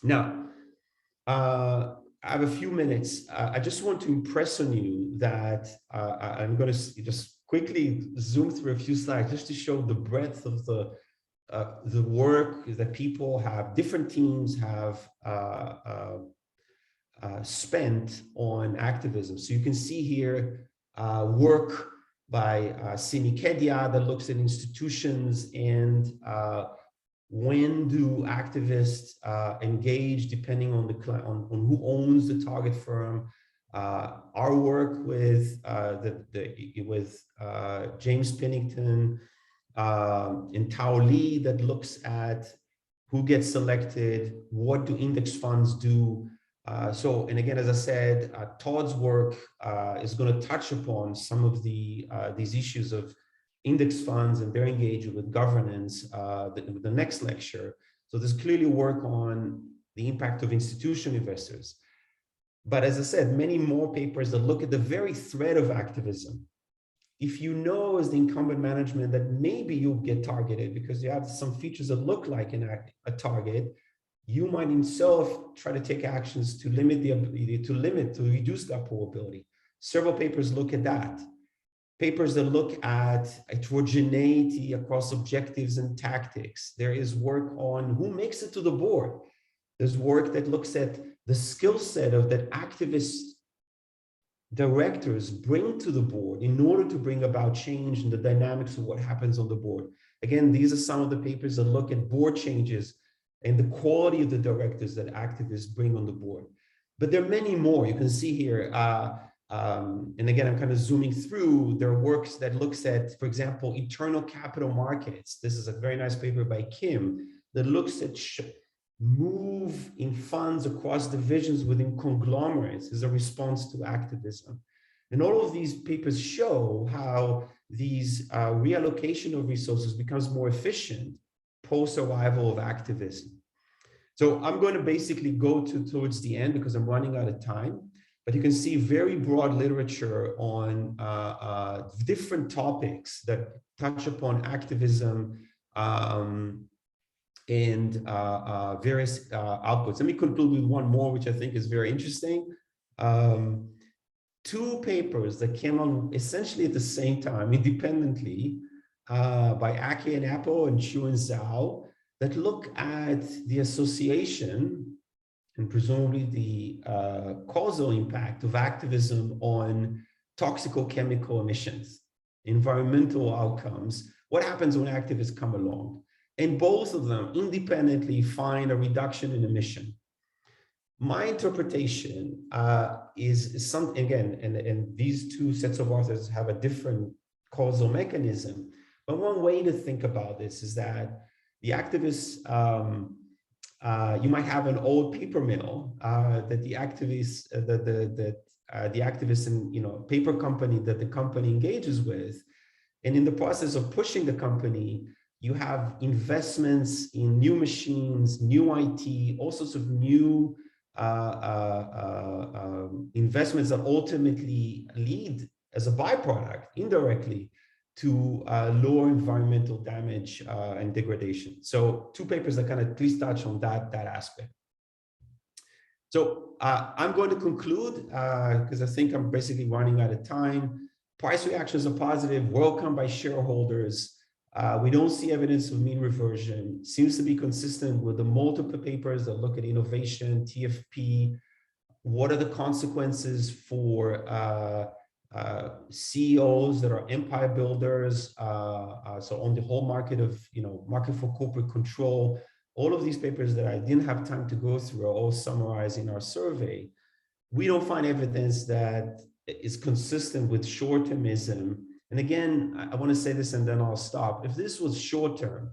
Speaker 2: Now, I have a few minutes. I just want to impress on you that I'm going to just quickly zoom through a few slides just to show the breadth of the work that people have, different teams have spent on activism. So you can see here work by Simi Kedia that looks at institutions and when do activists engage depending on on who owns the target firm. Our work with James Pennington and Tao Li that looks at who gets selected, what do index funds do. And again, as I said, Todd's work is going to touch upon some of these issues of index funds and their engagement with governance the next lecture. So there's clearly work on the impact of institutional investors. But as I said, many more papers that look at the very thread of activism. If you know as the incumbent management that maybe you'll get targeted because you have some features that look like a target, you might himself try to take actions to limit to reduce that probability. Several papers look at that. Papers that look at heterogeneity across objectives and tactics. There is work on who makes it to the board. There's work that looks at the skill set of that activist directors bring to the board in order to bring about change in the dynamics of what happens on the board. Again, these are some of the papers that look at board changes and the quality of the directors that activists bring on the board. But there are many more. You can see here, and again, I'm kind of zooming through, there are works that looks at, for example, eternal capital markets. This is a very nice paper by Kim that looks at move in funds across divisions within conglomerates as a response to activism. And all of these papers show how these reallocation of resources becomes more efficient post-arrival of activism. So I'm going to basically go towards the end because I'm running out of time, but you can see very broad literature on different topics that touch upon activism and various outputs. Let me conclude with one more, which I think is very interesting. Two papers that came out essentially at the same time, independently, by Aki and Apple and Xu and Zhao, that look at the association and presumably the causal impact of activism on toxicochemical emissions, environmental outcomes, what happens when activists come along. And both of them independently find a reduction in emission. My interpretation is some, again, and these two sets of authors have a different causal mechanism, but one way to think about this is that the activists, you might have an old paper mill that the activists, the activists and paper company that the company engages with, and in the process of pushing the company, you have investments in new machines, new IT, all sorts of new investments that ultimately lead as a byproduct indirectly to lower environmental damage and degradation. So two papers that kind of at least touch on that aspect. So I'm going to conclude because I think I'm basically running out of time. Price reactions are positive, welcomed by shareholders. We don't see evidence of mean reversion. Seems to be consistent with the multiple papers that look at innovation, TFP. What are the consequences for CEOs that are empire builders? So on the whole market of, market for corporate control, all of these papers that I didn't have time to go through are all summarized in our survey. We don't find evidence that is consistent with short-termism. And again, I want to say this and then I'll stop. If this was short-term,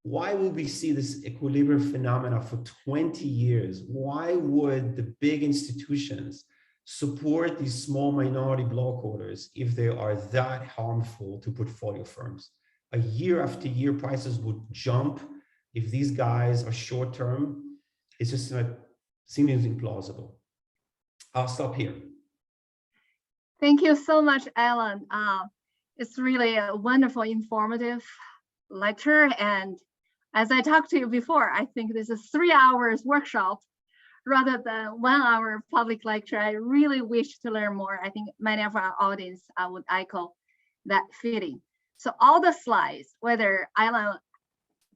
Speaker 2: why would we see this equilibrium phenomena for 20 years? Why would the big institutions support these small minority block orders if they are that harmful to portfolio firms? A year after year, prices would jump if these guys are short-term. It's just seems implausible. I'll stop here.
Speaker 1: Thank you so much, Alon. It's really a wonderful, informative lecture. And as I talked to you before, I think this is 3 hours workshop rather than 1 hour public lecture. I really wish to learn more. I think many of our audience would echo that feeling. So all the slides, whether Alon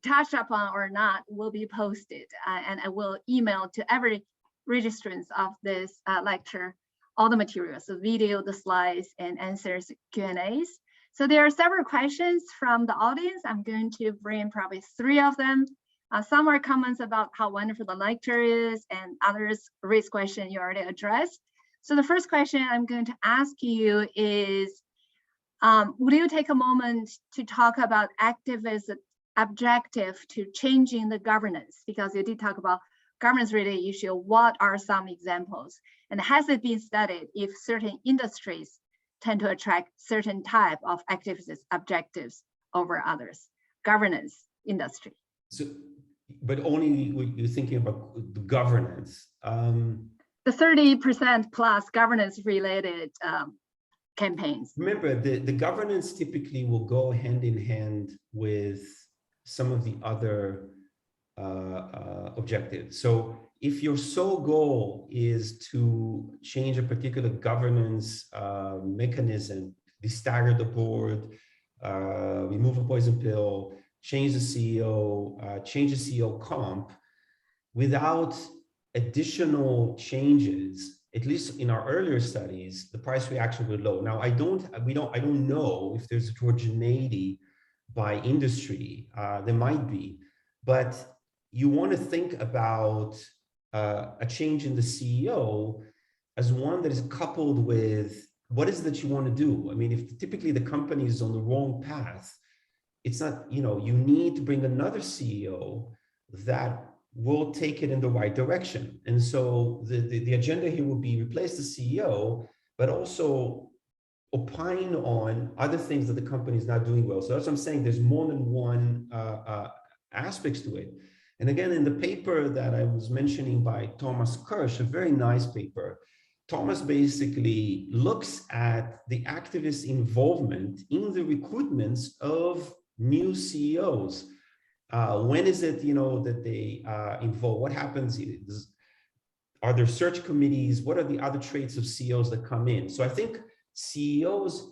Speaker 1: touched upon or not, will be posted. And I will email to every registrant of this lecture all the materials, the video, the slides, and answers, Q&As. So there are several questions from the audience. I'm going to bring probably 3 of them. Some are comments about how wonderful the lecture is, and others raise questions you already addressed. So the first question I'm going to ask you is, would you take a moment to talk about activist objective to changing the governance? Because you did talk about governance-related issue. What are some examples? And has it been studied if certain industries tend to attract certain type of activist objectives over others? Governance industry.
Speaker 2: So, but only when you're thinking about the governance.
Speaker 1: The 30% plus governance-related campaigns.
Speaker 2: Remember, the governance typically will go hand in hand with some of the other objectives. So if your sole goal is to change a particular governance mechanism, stagger the board, remove a poison pill, change the CEO, change the CEO comp, without additional changes, at least in our earlier studies, the price reaction was low. Now I don't know if there's heterogeneity by industry. There might be, but you want to think about a change in the CEO as one that is coupled with what is it that you want to do. I mean, if typically the company is on the wrong path, it's not, you need to bring another CEO that will take it in the right direction. And so the agenda here will be replace the CEO, but also opine on other things that the company is not doing well. So that's what I'm saying. There's more than one aspects to it. And again, in the paper that I was mentioning by Thomas Kirsch, a very nice paper, Thomas basically looks at the activist involvement in the recruitments of new CEOs. When is it, that they involve? What happens? Are there search committees? What are the other traits of CEOs that come in? So I think CEOs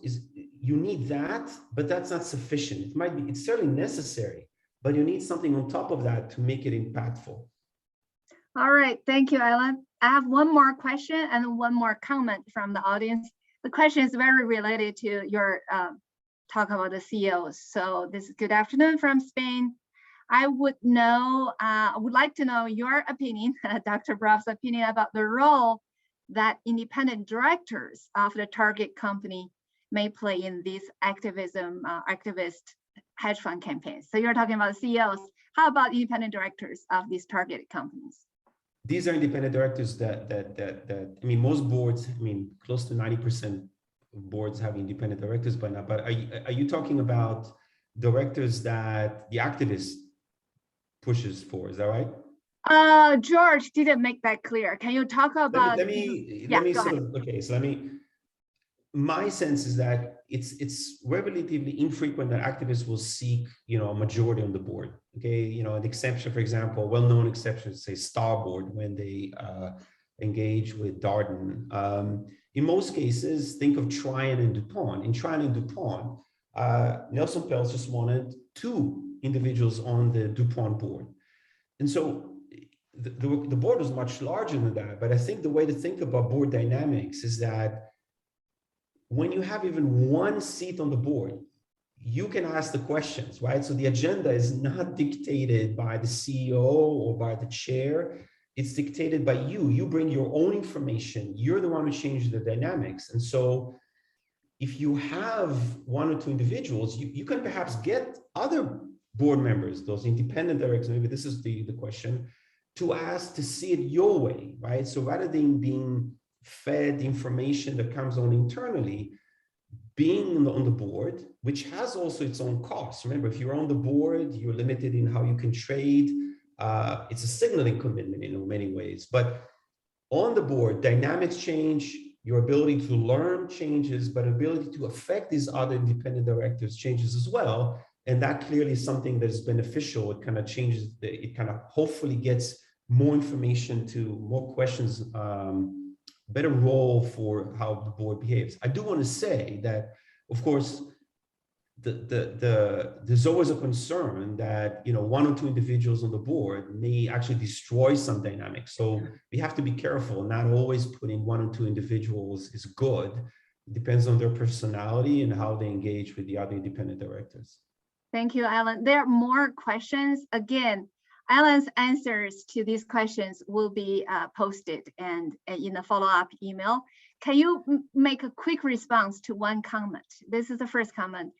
Speaker 2: you need that, but that's not sufficient. It's certainly necessary, but you need something on top of that to make it impactful.
Speaker 1: All right, thank you, Alon. I have one more question and one more comment from the audience. The question is very related to your talk about the CEOs. So this is good afternoon from Spain. I would like to know your opinion, Dr. Brav's opinion about the role that independent directors of the target company may play in these activist hedge fund campaigns. So you're talking about CEOs. How about independent directors of these targeted companies?
Speaker 2: These are independent directors that most boards, close to 90% of boards have independent directors by now. But are you talking about directors that the activist pushes for? Is that right?
Speaker 1: George didn't make that clear. Can you talk about?
Speaker 2: My sense is that it's relatively infrequent that activists will seek, a majority on the board. Okay, an exception, for example, well-known exception, say Starboard, when they engage with Darden. In most cases, think of Trian and DuPont. In Trian and DuPont, Nelson Peltz just wanted 2 individuals on the DuPont board. And so the board was much larger than that. But I think the way to think about board dynamics is that when you have even 1 seat on the board, you can ask the questions, right? So the agenda is not dictated by the CEO or by the chair. It's dictated by you. You bring your own information. You're the one who changes the dynamics. And so if you have 1 or 2 individuals, you can perhaps get other board members, those independent directors, maybe this is the question, to ask to see it your way, right? So rather than being fed information that comes on internally, being on the board, which has also its own costs. Remember, if you're on the board, you're limited in how you can trade. It's a signaling commitment in many ways. But on the board, dynamics change, your ability to learn changes, but ability to affect these other independent directors changes as well. And that clearly is something that is beneficial. It kind of changes, it kind of hopefully gets more information to more questions, better role for how the board behaves. I do want to say that, of course, there's always a concern that 1 or 2 individuals on the board may actually destroy some dynamics. So we have to be careful. Not always putting 1 or 2 individuals is good. depends on their personality and how they engage with the other independent directors.
Speaker 1: Thank you, Alon. There are more questions. Again, Alon's answers to these questions will be posted and in a follow-up email. Can you make a quick response to one comment? This is the first comment.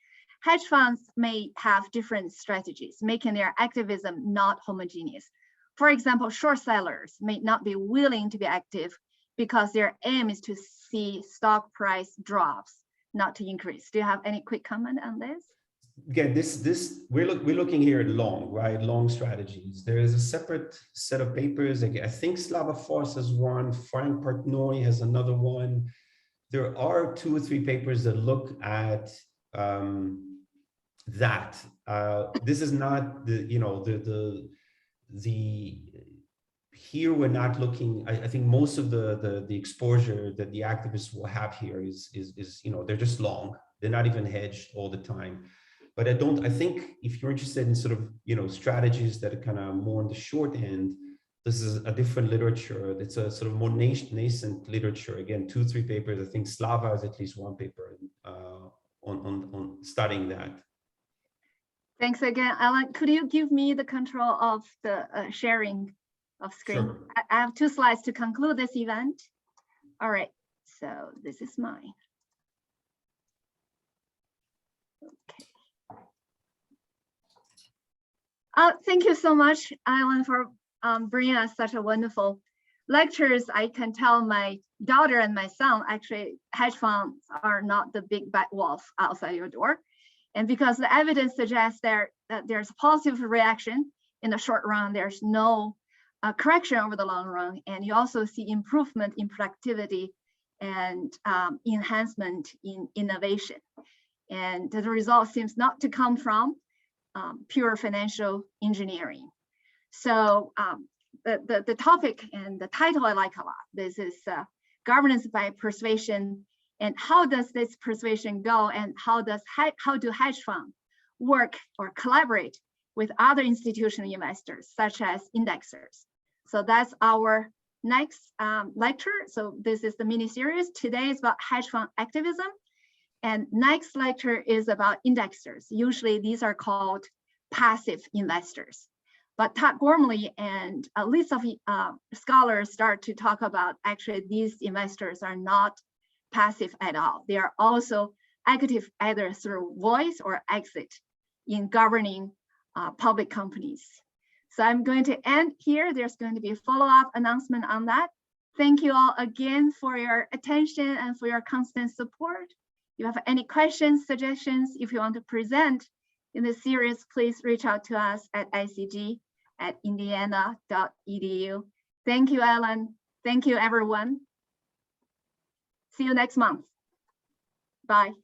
Speaker 1: Hedge funds may have different strategies, making their activism not homogeneous. For example, short sellers may not be willing to be active because their aim is to see stock price drops, not to increase. Do you have any quick comment on this?
Speaker 2: Again, we're looking here at long strategies. There is a separate set of papers. I think Slava Force has one, Frank Partnoy has another one. There are 2 or 3 papers that look at that. This is not here we're not looking. I think most of the exposure that the activists will have here is they're just long. They're not even hedged all the time. But I think if you're interested in sort of, strategies that are kind of more on the short end, this is a different literature. It's a sort of more nascent literature. Again, 2 or 3 papers. I think Slava has at least 1 paper on studying that.
Speaker 1: Thanks again, Alon. Could you give me the control of the sharing of screen?
Speaker 2: Sure.
Speaker 1: I have 2 slides to conclude this event. All right, so this is mine. Okay. Thank you so much, Alon, for bringing us such a wonderful lectures. I can tell my daughter and my son, actually, hedge funds are not the big bad wolf outside your door. And because the evidence suggests that there's a positive reaction in the short run, there's no correction over the long run. And you also see improvement in productivity and enhancement in innovation. And the result seems not to come from pure financial engineering. So the topic and the title I like a lot. This is governance by persuasion. And how does this persuasion go? And how do hedge funds work or collaborate with other institutional investors, such as indexers? So that's our next lecture. So this is the mini series. Today is about hedge fund activism. And next lecture is about indexers. Usually these are called passive investors. But Todd Gormley and a list of scholars start to talk about actually these investors are not passive at all. They are also active either through voice or exit in governing public companies. So I'm going to end here. There's going to be a follow-up announcement on that. Thank you all again for your attention and for your constant support. If you have any questions, suggestions, if you want to present in this series, please reach out to us at icg@indiana.edu. Thank you, Alon. Thank you, everyone. See you next month. Bye.